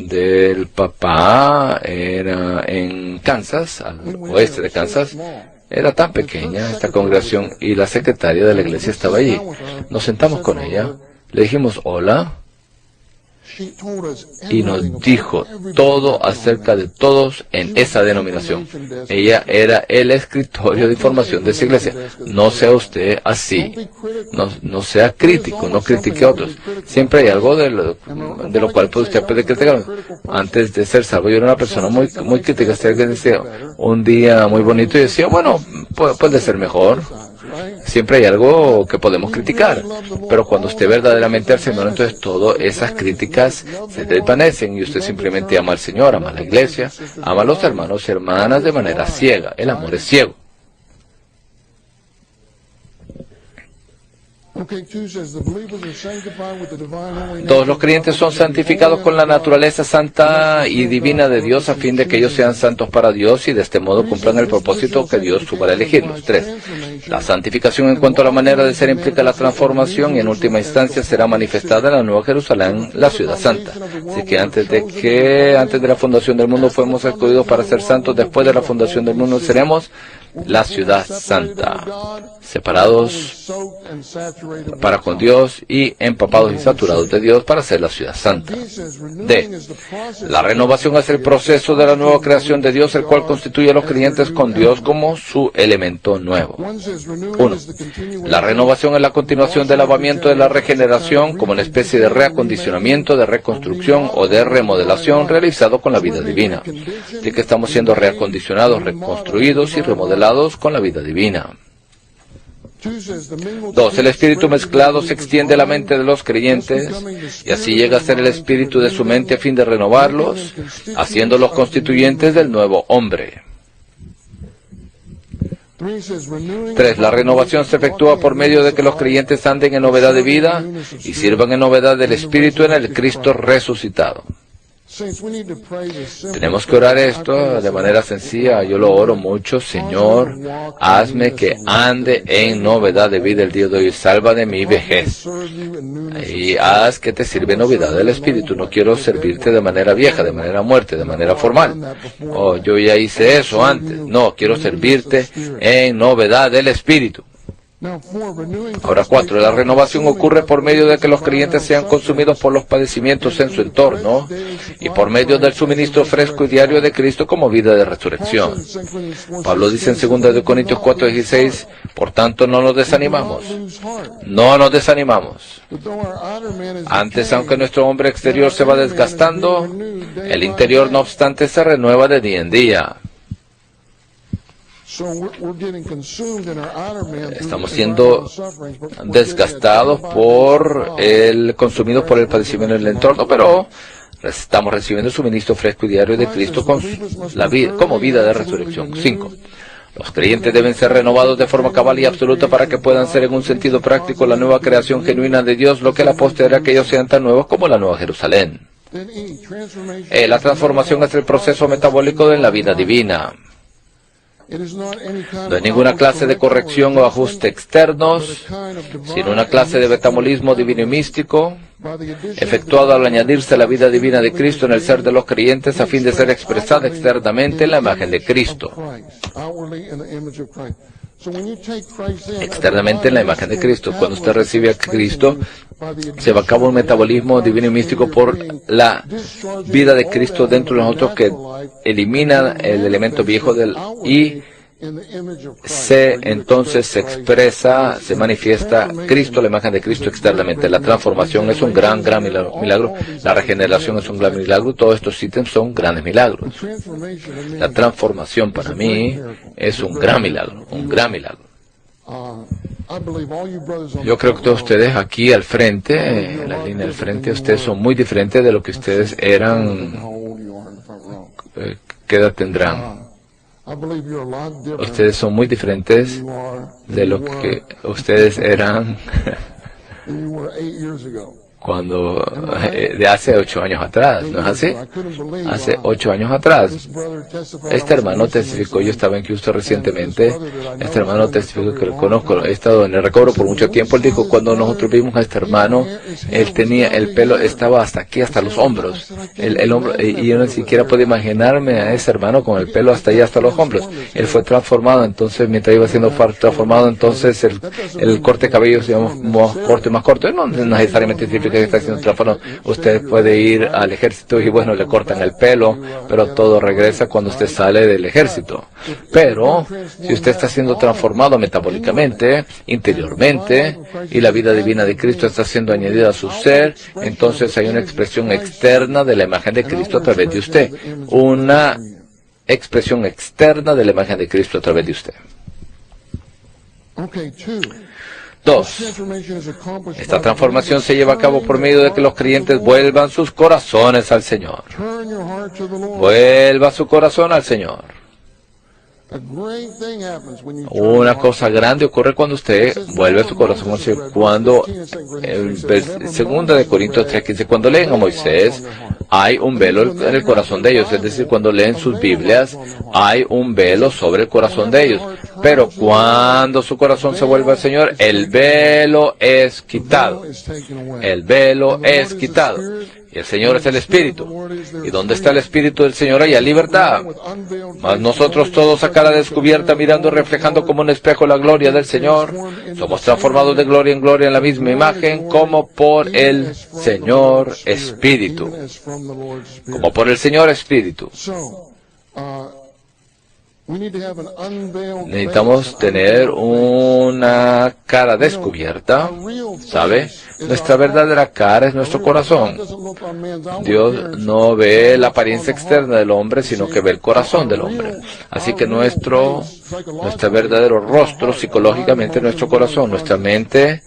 del papá, era en Kansas, al oeste de Kansas. Era tan pequeña esta congregación y la secretaria de la iglesia estaba allí. Nos sentamos con ella, le dijimos hola y nos dijo todo acerca de todos en esa denominación. Ella era el escritorio de información de esa iglesia. No sea usted así. No sea crítico, no critique a otros. Siempre hay algo de lo cual puede usted criticar. Antes de ser salvo, yo era una persona muy crítica. Alguien decía un día muy bonito y decía, bueno, puede ser mejor. Siempre hay algo que podemos criticar, pero cuando usted verdaderamente al Señor, entonces todas esas críticas se desvanecen y usted simplemente ama al Señor, ama a la iglesia, ama a los hermanos y hermanas de manera ciega. El amor es ciego. Todos los creyentes son santificados con la naturaleza santa y divina de Dios a fin de que ellos sean santos para Dios y de este modo cumplan el propósito que Dios tuvo para elegirlos. 3. La santificación en cuanto a la manera de ser implica la transformación y en última instancia será manifestada en la Nueva Jerusalén, la ciudad santa. Así que antes de la fundación del mundo fuimos escogidos para ser santos, después de la fundación del mundo seremos la ciudad santa, separados para con Dios y empapados y saturados de Dios para ser la ciudad santa. D. La renovación es el proceso de la nueva creación de Dios, el cual constituye a los creyentes con Dios como su elemento nuevo. 1. La renovación es la continuación del lavamiento de la regeneración como una especie de reacondicionamiento, de reconstrucción o de remodelación realizado con la vida divina. Así que estamos siendo reacondicionados, reconstruidos y remodelados con la vida divina. 2. El espíritu mezclado se extiende a la mente de los creyentes y así llega a ser el espíritu de su mente a fin de renovarlos, haciéndolos constituyentes del nuevo hombre. 3. La renovación se efectúa por medio de que los creyentes anden en novedad de vida y sirvan en novedad del espíritu en el Cristo resucitado. Tenemos que orar esto de manera sencilla. Yo lo oro mucho. Señor, hazme que ande en novedad de vida el día de hoy. Salva de mi vejez. Y haz que te sirva en novedad del Espíritu. No quiero servirte de manera vieja, de manera muerta, de manera formal. Oh, yo ya hice eso antes. No, quiero servirte en novedad del Espíritu. Ahora 4. La renovación ocurre por medio de que los creyentes sean consumidos por los padecimientos en su entorno y por medio del suministro fresco y diario de Cristo como vida de resurrección. Pablo dice en 2 Corintios 4:16, por tanto no nos desanimamos. No nos desanimamos. Antes, aunque nuestro hombre exterior se va desgastando, el interior no obstante se renueva de día en día. Estamos siendo desgastados consumidos por el padecimiento en el entorno, pero estamos recibiendo el suministro fresco y diario de Cristo como vida de resurrección. 5. Los creyentes deben ser renovados de forma cabal y absoluta para que puedan ser en un sentido práctico la nueva creación genuina de Dios, lo que la posterior que ellos sean tan nuevos como la Nueva Jerusalén. La transformación es el proceso metabólico de la vida divina. No es ninguna clase de corrección o ajuste externos, sino una clase de metabolismo divino y místico, efectuado al añadirse la vida divina de Cristo en el ser de los creyentes a fin de ser expresada externamente en la imagen de Cristo. Externamente en la imagen de Cristo. Cuando usted recibe a Cristo, se va a cabo un metabolismo divino y místico por la vida de Cristo dentro de nosotros que elimina el elemento viejo y entonces se expresa, se manifiesta Cristo, la imagen de Cristo externamente. La transformación es un gran milagro. La regeneración es un gran milagro. Todos estos ítems son grandes milagros. La transformación para mí es un gran milagro, un gran milagro. Yo creo que todos ustedes aquí al frente, en la línea del frente, ustedes son muy diferentes de lo que ustedes eran. ¿Qué edad tendrán? Ustedes son muy diferentes de lo que ustedes eran cuando de hace 8 años atrás, ¿no es así? Hace 8 años atrás. Este hermano testificó, yo estaba en Houston recientemente, este hermano testificó que lo conozco, he estado en el recobro por mucho tiempo. Él dijo, cuando nosotros vimos a este hermano, él tenía el pelo, estaba hasta aquí, hasta los hombros, el hombro, y yo ni siquiera puedo imaginarme a ese hermano con el pelo hasta allá, hasta los hombros. Él fue transformado, entonces mientras iba siendo transformado, entonces el corte de cabello se llama más corto, no necesariamente significa que está siendo transformado. Usted puede ir al ejército y bueno, le cortan el pelo, pero todo regresa cuando usted sale del ejército. Pero si usted está siendo transformado metabólicamente, interiormente, y la vida divina de Cristo está siendo añadida a su ser, entonces hay una expresión externa de la imagen de Cristo a través de usted. Una expresión externa de la imagen de Cristo a través de usted. 2. Esta transformación se lleva a cabo por medio de que los creyentes vuelvan sus corazones al Señor. Vuelva su corazón al Señor. Una cosa grande ocurre cuando usted vuelve su corazón al Señor. Cuando, en 2 Corintios 3:15, cuando leen a Moisés, hay un velo en el corazón de ellos. Es decir, cuando leen sus Biblias, hay un velo sobre el corazón de ellos. Pero cuando su corazón se vuelve al Señor, el velo es quitado. El velo es quitado. Y el Señor es el Espíritu. ¿Y dónde está el Espíritu del Señor? Hay libertad. Mas nosotros todos a cara descubierta, mirando, reflejando como un espejo la gloria del Señor, somos transformados de gloria en gloria en la misma imagen, como por el Señor Espíritu. Como por el Señor Espíritu. Necesitamos tener una cara descubierta, ¿sabe? Nuestra verdadera cara es nuestro corazón. Dios no ve la apariencia externa del hombre, sino que ve el corazón del hombre. Así que nuestro verdadero rostro, psicológicamente, nuestro corazón, nuestra mente,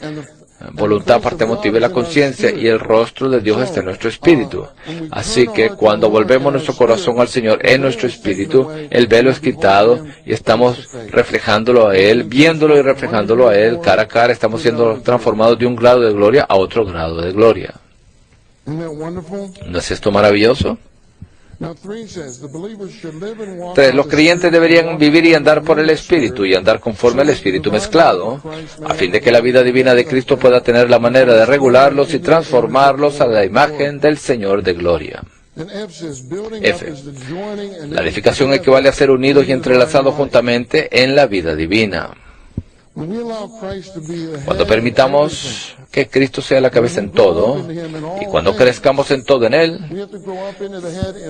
voluntad, parte emotiva y la conciencia, y el rostro de Dios está en nuestro espíritu. Así que cuando volvemos nuestro corazón al Señor en nuestro espíritu, el velo es quitado y estamos reflejándolo a Él, viéndolo y reflejándolo a Él cara a cara. Estamos siendo transformados de un grado de gloria a otro grado de gloria. ¿No es esto maravilloso? 3. Los creyentes deberían vivir y andar por el Espíritu y andar conforme al Espíritu mezclado, a fin de que la vida divina de Cristo pueda tener la manera de regularlos y transformarlos a la imagen del Señor de gloria. F. La edificación equivale a ser unidos y entrelazados juntamente en la vida divina. Cuando permitamos que Cristo sea la cabeza en todo, y cuando crezcamos en todo en Él,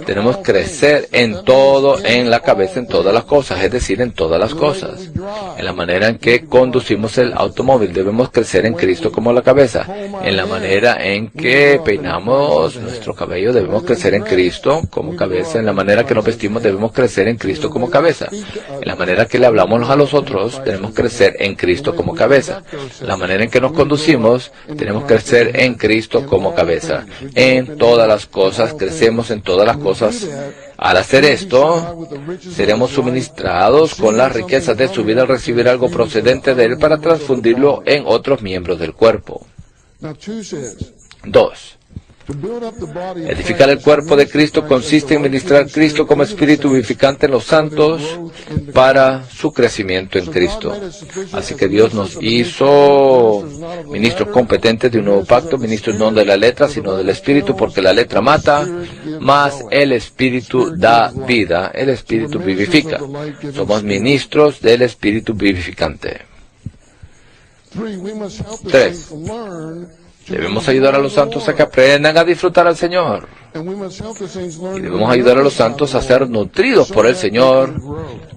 tenemos que crecer en todo, en la cabeza, en todas las cosas, es decir, en todas las cosas. En la manera en que conducimos el automóvil, debemos crecer en Cristo como la cabeza. En la manera en que peinamos nuestro cabello, debemos crecer en Cristo como cabeza. En la manera que nos vestimos, debemos crecer en Cristo como cabeza. En la manera que le hablamos a los otros, debemos crecer en Cristo como cabeza. La manera en que nos conducimos, tenemos que crecer en Cristo como cabeza. En todas las cosas, crecemos en todas las cosas Al hacer esto, seremos suministrados con las riquezas de su vida al recibir algo procedente de Él para transfundirlo en otros miembros del cuerpo. 2. Edificar el cuerpo de Cristo consiste en ministrar a Cristo como espíritu vivificante en los santos para su crecimiento en Cristo. Así que Dios nos hizo ministros competentes de un nuevo pacto, ministros no de la letra, sino del espíritu, porque la letra mata, mas el espíritu da vida, el espíritu vivifica. Somos ministros del espíritu vivificante. 3. Debemos ayudar a los santos a que aprendan a disfrutar al Señor. Y debemos ayudar a los santos a ser nutridos por el Señor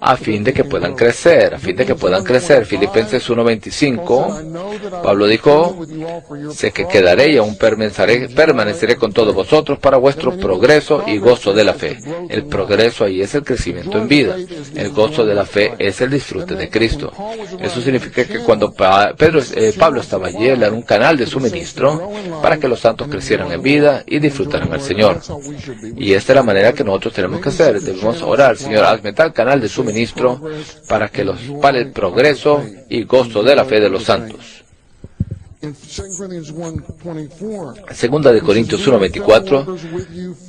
a fin de que puedan crecer, Filipenses 1:25, Pablo dijo, sé que quedaré y aún permaneceré con todos vosotros para vuestro progreso y gozo de la fe. El progreso ahí es el crecimiento en vida. El gozo de la fe es el disfrute de Cristo. Eso significa que cuando Pablo estaba allí, él era un canal de suministro para que los santos crecieran en vida y disfrutaran al Señor. Y esta es la manera que nosotros tenemos que hacer. Debemos orar, Señor, hazme tal canal de suministro para el progreso y gozo de la fe de los santos. Segunda de Corintios 1:24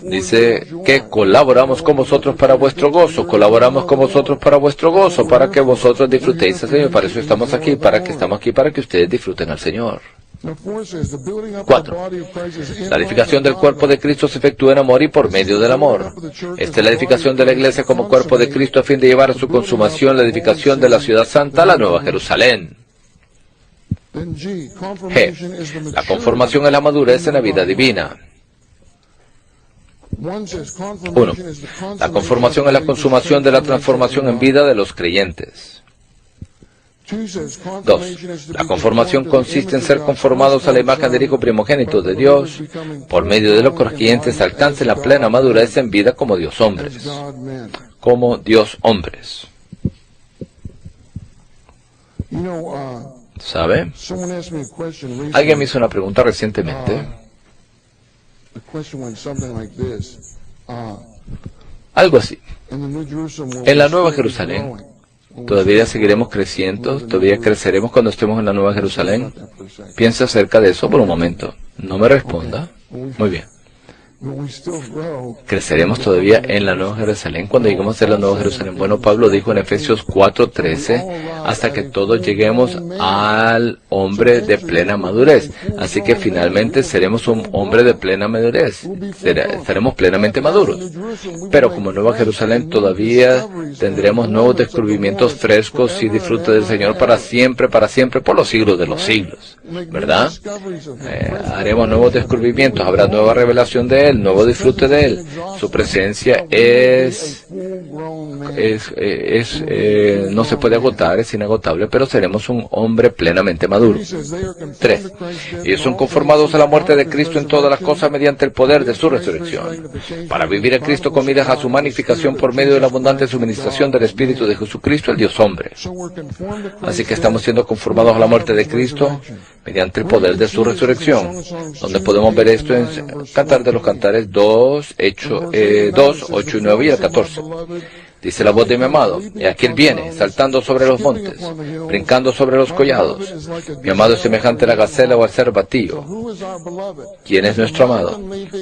dice que colaboramos con vosotros para vuestro gozo, para que vosotros disfrutéis al Señor. Para eso estamos aquí, para que ustedes disfruten al Señor. 4. La edificación del cuerpo de Cristo se efectúa en amor y por medio del amor. Esta es la edificación de la iglesia como cuerpo de Cristo a fin de llevar a su consumación la edificación de la ciudad santa, la Nueva Jerusalén. G. La conformación es la madurez en la vida divina. 1. La conformación es la consumación de la transformación en vida de los creyentes. 2. La conformación consiste en ser conformados a la imagen del Hijo primogénito de Dios, por medio de lo que los creyentes alcancen la plena madurez en vida como Dios hombres. ¿Sabe? Alguien me hizo una pregunta recientemente. Algo así. En la Nueva Jerusalén, ¿todavía seguiremos creciendo? ¿Todavía creceremos cuando estemos en la Nueva Jerusalén? Piensa acerca de eso por un momento. No me responda. Muy bien. ¿Creceremos todavía en la Nueva Jerusalén cuando lleguemos a la Nueva Jerusalén? Bueno, Pablo dijo en Efesios 4:13, hasta que todos lleguemos al hombre de plena madurez. Así que finalmente seremos un hombre de plena madurez. Estaremos plenamente maduros. Pero como Nueva Jerusalén todavía tendremos nuevos descubrimientos frescos y disfrute del Señor para siempre, por los siglos de los siglos. ¿Verdad? Haremos nuevos descubrimientos, habrá nueva revelación de Él, nuevo disfrute de Él. Su presencia no se puede agotar, es inagotable, pero seremos un hombre plenamente maduro. 3. Ellos son conformados a la muerte de Cristo en todas las cosas mediante el poder de su resurrección, para vivir a Cristo con miras a su magnificación por medio de la abundante suministración del Espíritu de Jesucristo, el Dios hombre. Así que estamos siendo conformados a la muerte de Cristo mediante el poder de su resurrección, donde podemos ver esto en Cantar de los Cantares 2, 8 y 9 y el 14. Dice la voz de mi amado, y aquí él viene, saltando sobre los montes, brincando sobre los collados. Mi amado es semejante a la gacela o al cervatillo. ¿Quién es nuestro amado?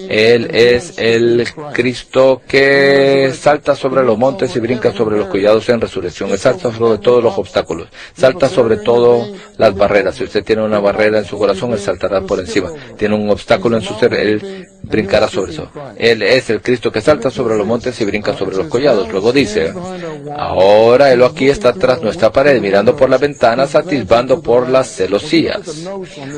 Él es el Cristo que salta sobre los montes y brinca sobre los collados en resurrección. Él salta sobre todos los obstáculos, salta sobre todas las barreras. Si usted tiene una barrera en su corazón, él saltará por encima. Tiene un obstáculo en su ser, él brincará sobre eso. Él es el Cristo que salta sobre los montes y brinca sobre los collados. Luego dice, ahora él aquí está tras nuestra pared, mirando por las ventanas, atisbando por las celosías.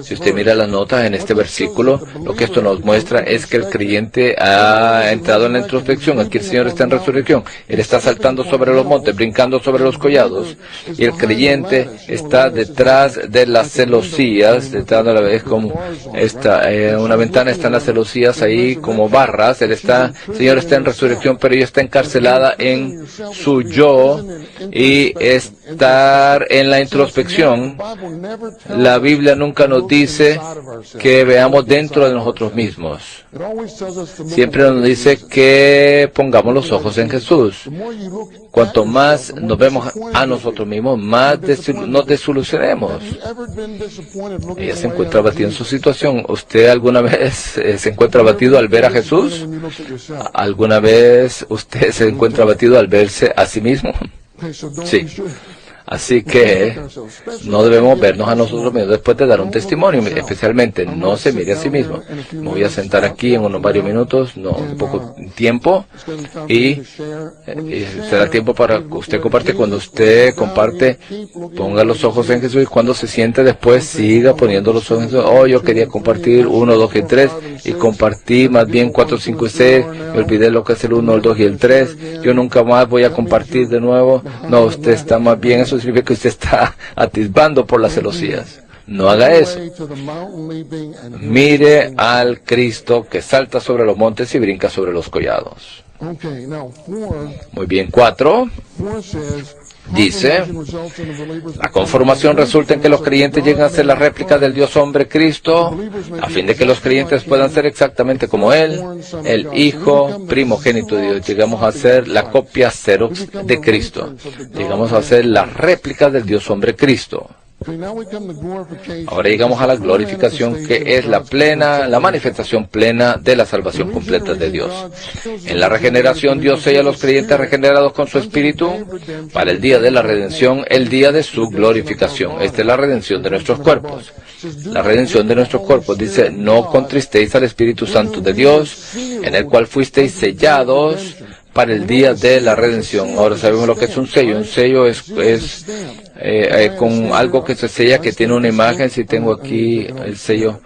Si usted mira las notas en este versículo, lo que esto nos muestra es que el creyente ha entrado en la introspección. Aquí el Señor está en resurrección. Él está saltando sobre los montes, brincando sobre los collados, y el creyente está detrás de las celosías, detrás de la vez como una ventana está en las celosías figuras ahí como barras. El Señor está en resurrección, pero ella está encarcelada en su yo y estar en la introspección. La Biblia nunca nos dice que veamos dentro de nosotros mismos. Siempre nos dice que pongamos los ojos en Jesús. Cuanto más nos vemos a nosotros mismos, más nos desilusionemos. Ella se encuentra abatida en su situación. ¿Usted alguna vez se encuentra abatido al ver a Jesús? ¿Alguna vez usted se encuentra abatido al verse a sí mismo? Sí. Así que no debemos vernos a nosotros mismos después de dar un testimonio, especialmente no se mire a sí mismo. Me voy a sentar aquí en unos varios minutos, no un poco tiempo, y será tiempo para que usted comparte. Cuando usted comparte, ponga los ojos en Jesús, y cuando se siente después, siga poniendo los ojos en Jesús. Oh, yo quería compartir 1, 2 y 3, y compartí más bien 4, 5 y 6, me olvidé lo que es el 1, el 2 y el 3, yo nunca más voy a compartir de nuevo. No, usted está más bien, eso significa que usted está atisbando por las celosías. No haga eso. Mire al Cristo que salta sobre los montes y brinca sobre los collados. Muy bien, 4 dice, la conformación resulta en que los creyentes llegan a ser la réplica del Dios hombre Cristo, a fin de que los creyentes puedan ser exactamente como Él, el Hijo primogénito de Dios. Llegamos a ser la copia xerox de Cristo. Llegamos a ser la réplica del Dios hombre Cristo. Ahora llegamos a la glorificación, que es la manifestación plena de la salvación completa de Dios. En la regeneración, Dios sella a los creyentes regenerados con su Espíritu para el día de la redención, el día de su glorificación. Esta es la redención de nuestros cuerpos. La redención de nuestros cuerpos dice, no contristéis al Espíritu Santo de Dios, en el cual fuisteis sellados para el día de la redención. Ahora sabemos lo que es un sello. Un sello es con algo que se sella, que tiene una imagen. Si tengo aquí el sello,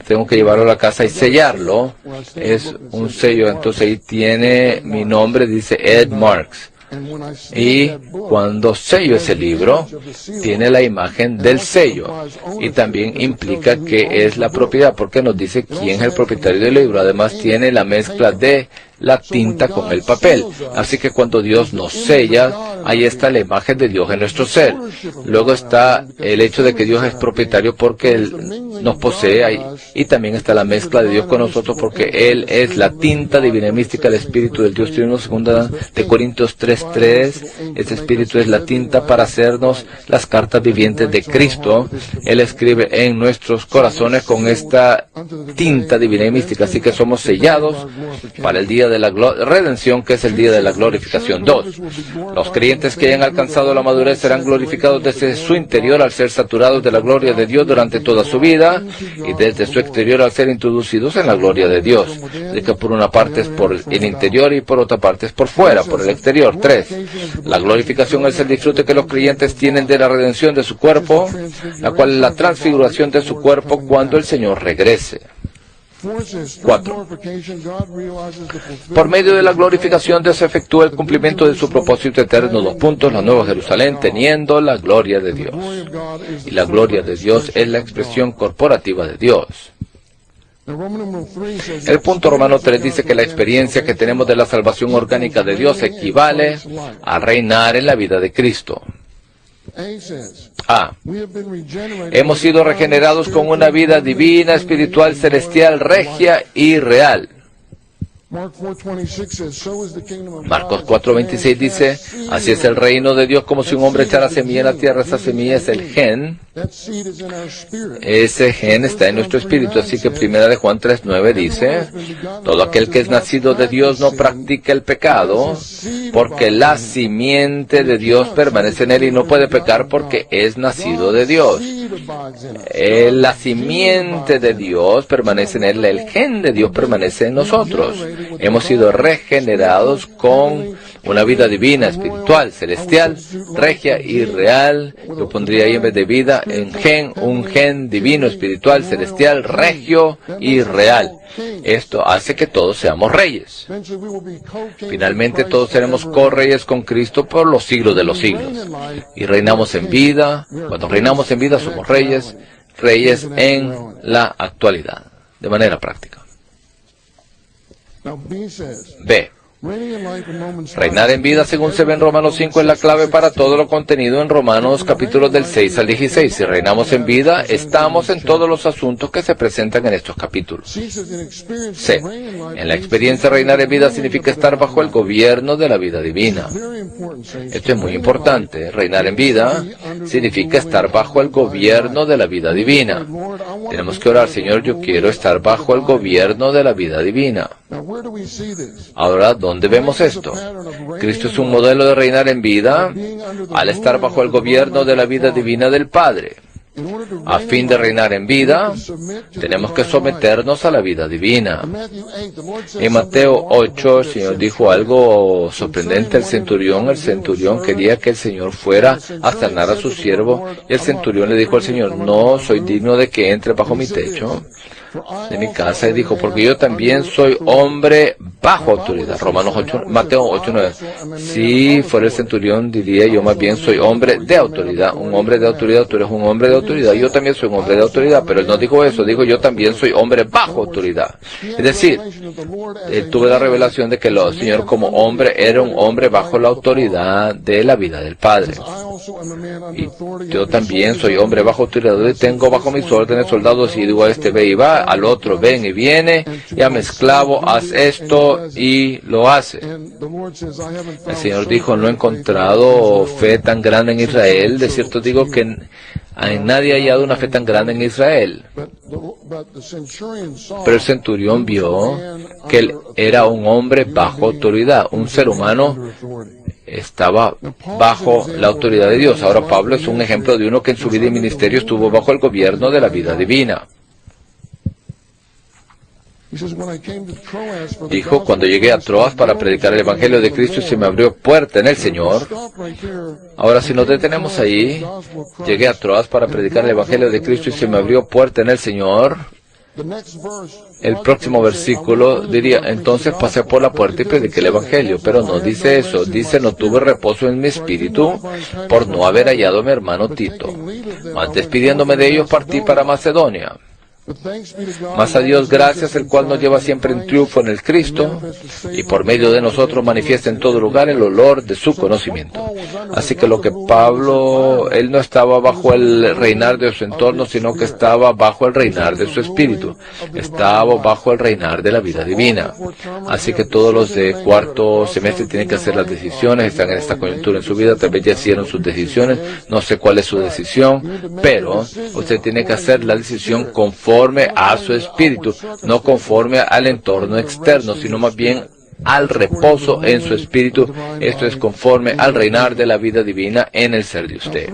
tengo que llevarlo a la casa y sellarlo. Es un sello. Entonces ahí tiene mi nombre, dice Ed Marks. Y cuando sello ese libro, tiene la imagen del sello. Y también implica que es la propiedad, porque nos dice quién es el propietario del libro. Además tiene la mezcla de la tinta con el papel. Así que cuando Dios nos sella, ahí está la imagen de Dios en nuestro ser. Luego está el hecho de que Dios es propietario porque Él nos posee ahí. Y también está la mezcla de Dios con nosotros porque Él es la tinta divina y mística, el Espíritu del Dios Trino. 2 de Corintios 3:3. Ese Espíritu es la tinta para hacernos las cartas vivientes de Cristo. Él escribe en nuestros corazones con esta tinta divina y mística. Así que somos sellados para el día de la redención, que es el día de la glorificación. 2. Los creyentes que hayan alcanzado la madurez serán glorificados desde su interior al ser saturados de la gloria de Dios durante toda su vida, y desde su exterior al ser introducidos en la gloria de Dios. Así que por una parte es por el interior y por otra parte es por fuera, por el exterior. 3. La glorificación es el disfrute que los creyentes tienen de la redención de su cuerpo, la cual es la transfiguración de su cuerpo cuando el Señor regrese. 4. Por medio de la glorificación Dios efectúa el cumplimiento de su propósito eterno. 2 puntos. La Nueva Jerusalén teniendo la gloria de Dios. Y la gloria de Dios es la expresión corporativa de Dios. El punto Romano 3 dice que la experiencia que tenemos de la salvación orgánica de Dios equivale a reinar en la vida de Cristo. A. Hemos sido regenerados con una vida divina, espiritual, celestial, regia y real. Marcos 4:26 dice, así es el reino de Dios como si un hombre echara semilla en la tierra. Esa semilla es el gen. Ese gen está en nuestro espíritu. Así que 1 de Juan 3:9 dice, todo aquel que es nacido de Dios no practica el pecado, porque la simiente de Dios permanece en él y no puede pecar porque es nacido de Dios. La simiente de Dios permanece en él, el gen de Dios permanece en nosotros. Hemos sido regenerados con una vida divina, espiritual, celestial, regia y real. Yo pondría ahí en vez de vida, en gen, un gen divino, espiritual, celestial, regio y real. Esto hace que todos seamos reyes. Finalmente todos seremos correyes con Cristo por los siglos de los siglos. Y reinamos en vida. Cuando reinamos en vida somos reyes, reyes en la actualidad, de manera práctica. B. Reinar en vida, según se ve en Romanos 5, es la clave para todo lo contenido en Romanos capítulos del 6 al 16. Si reinamos en vida, estamos en todos los asuntos que se presentan en estos capítulos. C. En la experiencia, reinar en vida significa estar bajo el gobierno de la vida divina. Esto es muy importante. Reinar en vida significa estar bajo el gobierno de la vida divina. Tenemos que orar: Señor, yo quiero estar bajo el gobierno de la vida divina. Ahora, ¿dónde vemos esto? Cristo es un modelo de reinar en vida al estar bajo el gobierno de la vida divina del Padre. A fin de reinar en vida, tenemos que someternos a la vida divina. En Mateo 8, el Señor dijo algo sorprendente al centurión. El centurión quería que el Señor fuera a sanar a su siervo, y el centurión le dijo al Señor: no soy digno de que entre bajo mi techo de mi casa, y dijo: porque yo también soy hombre bajo autoridad. Mateo 8:9. Si fuera el centurión, diría: yo más bien soy hombre de autoridad. Un hombre de autoridad, tú eres un hombre de autoridad, yo también soy un hombre de autoridad. Pero él no dijo eso, dijo: yo también soy hombre bajo autoridad. Es decir, él tuvo la revelación de que el Señor como hombre era un hombre bajo la autoridad de la vida del Padre. Y yo también soy hombre bajo autoridad, y tengo bajo mis órdenes soldados, y digo a este: ve y va, al otro: ven y viene, y a mi esclavo: haz esto, y lo hace. El Señor dijo: no he encontrado fe tan grande en Israel. De cierto digo que nadie ha hallado una fe tan grande en Israel. Pero el centurión vio que él era un hombre bajo autoridad. Un ser humano estaba bajo la autoridad de Dios. Ahora Pablo es un ejemplo de uno que en su vida y ministerio estuvo bajo el gobierno de la vida divina. Dijo: cuando llegué a Troas para predicar el Evangelio de Cristo y se me abrió puerta en el Señor. Ahora, si nos detenemos ahí, llegué a Troas para predicar el Evangelio de Cristo y se me abrió puerta en el Señor. El próximo versículo diría: entonces pasé por la puerta y prediqué el Evangelio. Pero no dice eso. Dice: no tuve reposo en mi espíritu por no haber hallado a mi hermano Tito. Mas despidiéndome de ellos, partí para Macedonia. Mas a Dios gracias, el cual nos lleva siempre en triunfo en el Cristo, y por medio de nosotros manifiesta en todo lugar el olor de su conocimiento. Así que lo que Pablo, él no estaba bajo el reinar de su entorno, sino que estaba bajo el reinar de su espíritu. Estaba bajo el reinar de la vida divina. Así que todos los de cuarto semestre tienen que hacer las decisiones, están en esta coyuntura en su vida, tal vez ya hicieron sus decisiones, no sé cuál es su decisión, pero usted tiene que hacer la decisión conforme a su espíritu, no conforme al entorno externo, sino más bien al reposo en su espíritu. Esto es conforme al reinar de la vida divina en el ser de usted.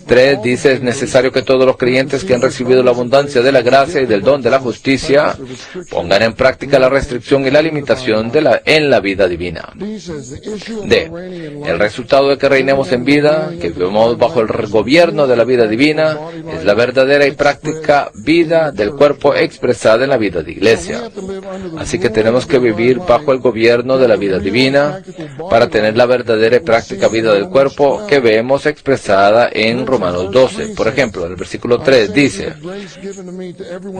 3 dice: es necesario que todos los creyentes que han recibido la abundancia de la gracia y del don de la justicia pongan en práctica la restricción y la limitación en la vida divina. D. El resultado de que reinemos en vida, que vivamos bajo el gobierno de la vida divina, es la verdadera y práctica vida del cuerpo expresada en la vida de iglesia. Así que tenemos que vivir bajo el gobierno de la vida divina para tener la verdadera y práctica vida del cuerpo que vemos expresada en Romanos 12. Por ejemplo, en el versículo 3 dice: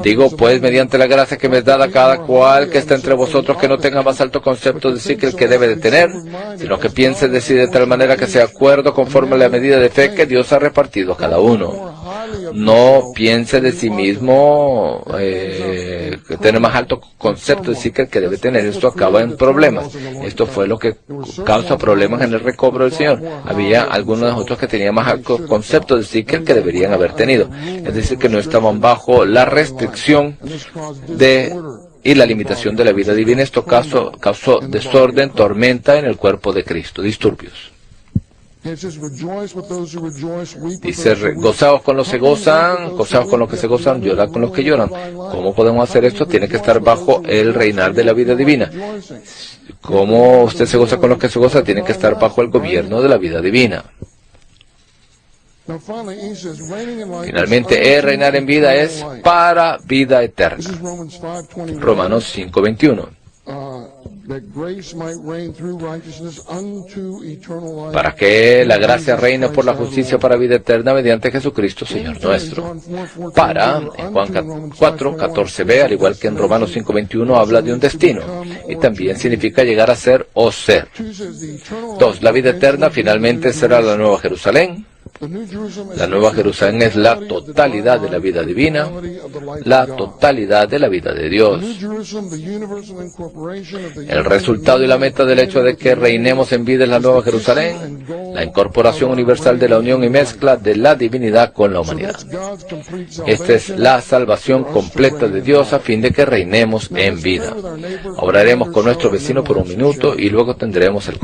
digo pues, mediante la gracia que me es dada a cada cual que está entre vosotros, que no tenga más alto concepto de sí que el que debe de tener, sino que piense de sí de tal manera que sea acuerdo conforme a la medida de fe que Dios ha repartido a cada uno. No piense de sí mismo que tiene más alto concepto de sí que el que debe tener. Esto acaba en problemas. Esto fue lo que causa problemas en el recobro del Señor. Había algunos de nosotros que tenían más alto concepto de sí que el que deberían haber tenido. Es decir, que no estaban bajo la restricción y la limitación de la vida divina. Esto causó desorden, tormenta en el cuerpo de Cristo, disturbios. Dice: gozaos con los que se gozan, llorad con los que lloran. ¿Cómo podemos hacer esto? Tiene que estar bajo el reinar de la vida divina. ¿Cómo usted se goza con los que se gozan? Tiene que estar bajo el gobierno de la vida divina. Finalmente, reinar en vida es para vida eterna. Romanos 5:21. para que la gracia reine por la justicia para vida eterna mediante Jesucristo, Señor nuestro. Para, en Juan 4:14b, al igual que en Romanos 5:21, habla de un destino, y también significa llegar a ser o ser. 2. La vida eterna finalmente será la Nueva Jerusalén. La Nueva Jerusalén es la totalidad de la vida divina, la totalidad de la vida de Dios. El resultado y la meta del hecho de que reinemos en vida es la Nueva Jerusalén, la incorporación universal de la unión y mezcla de la divinidad con la humanidad. Esta es la salvación completa de Dios a fin de que reinemos en vida. Oraremos con nuestro vecino por un minuto y luego tendremos el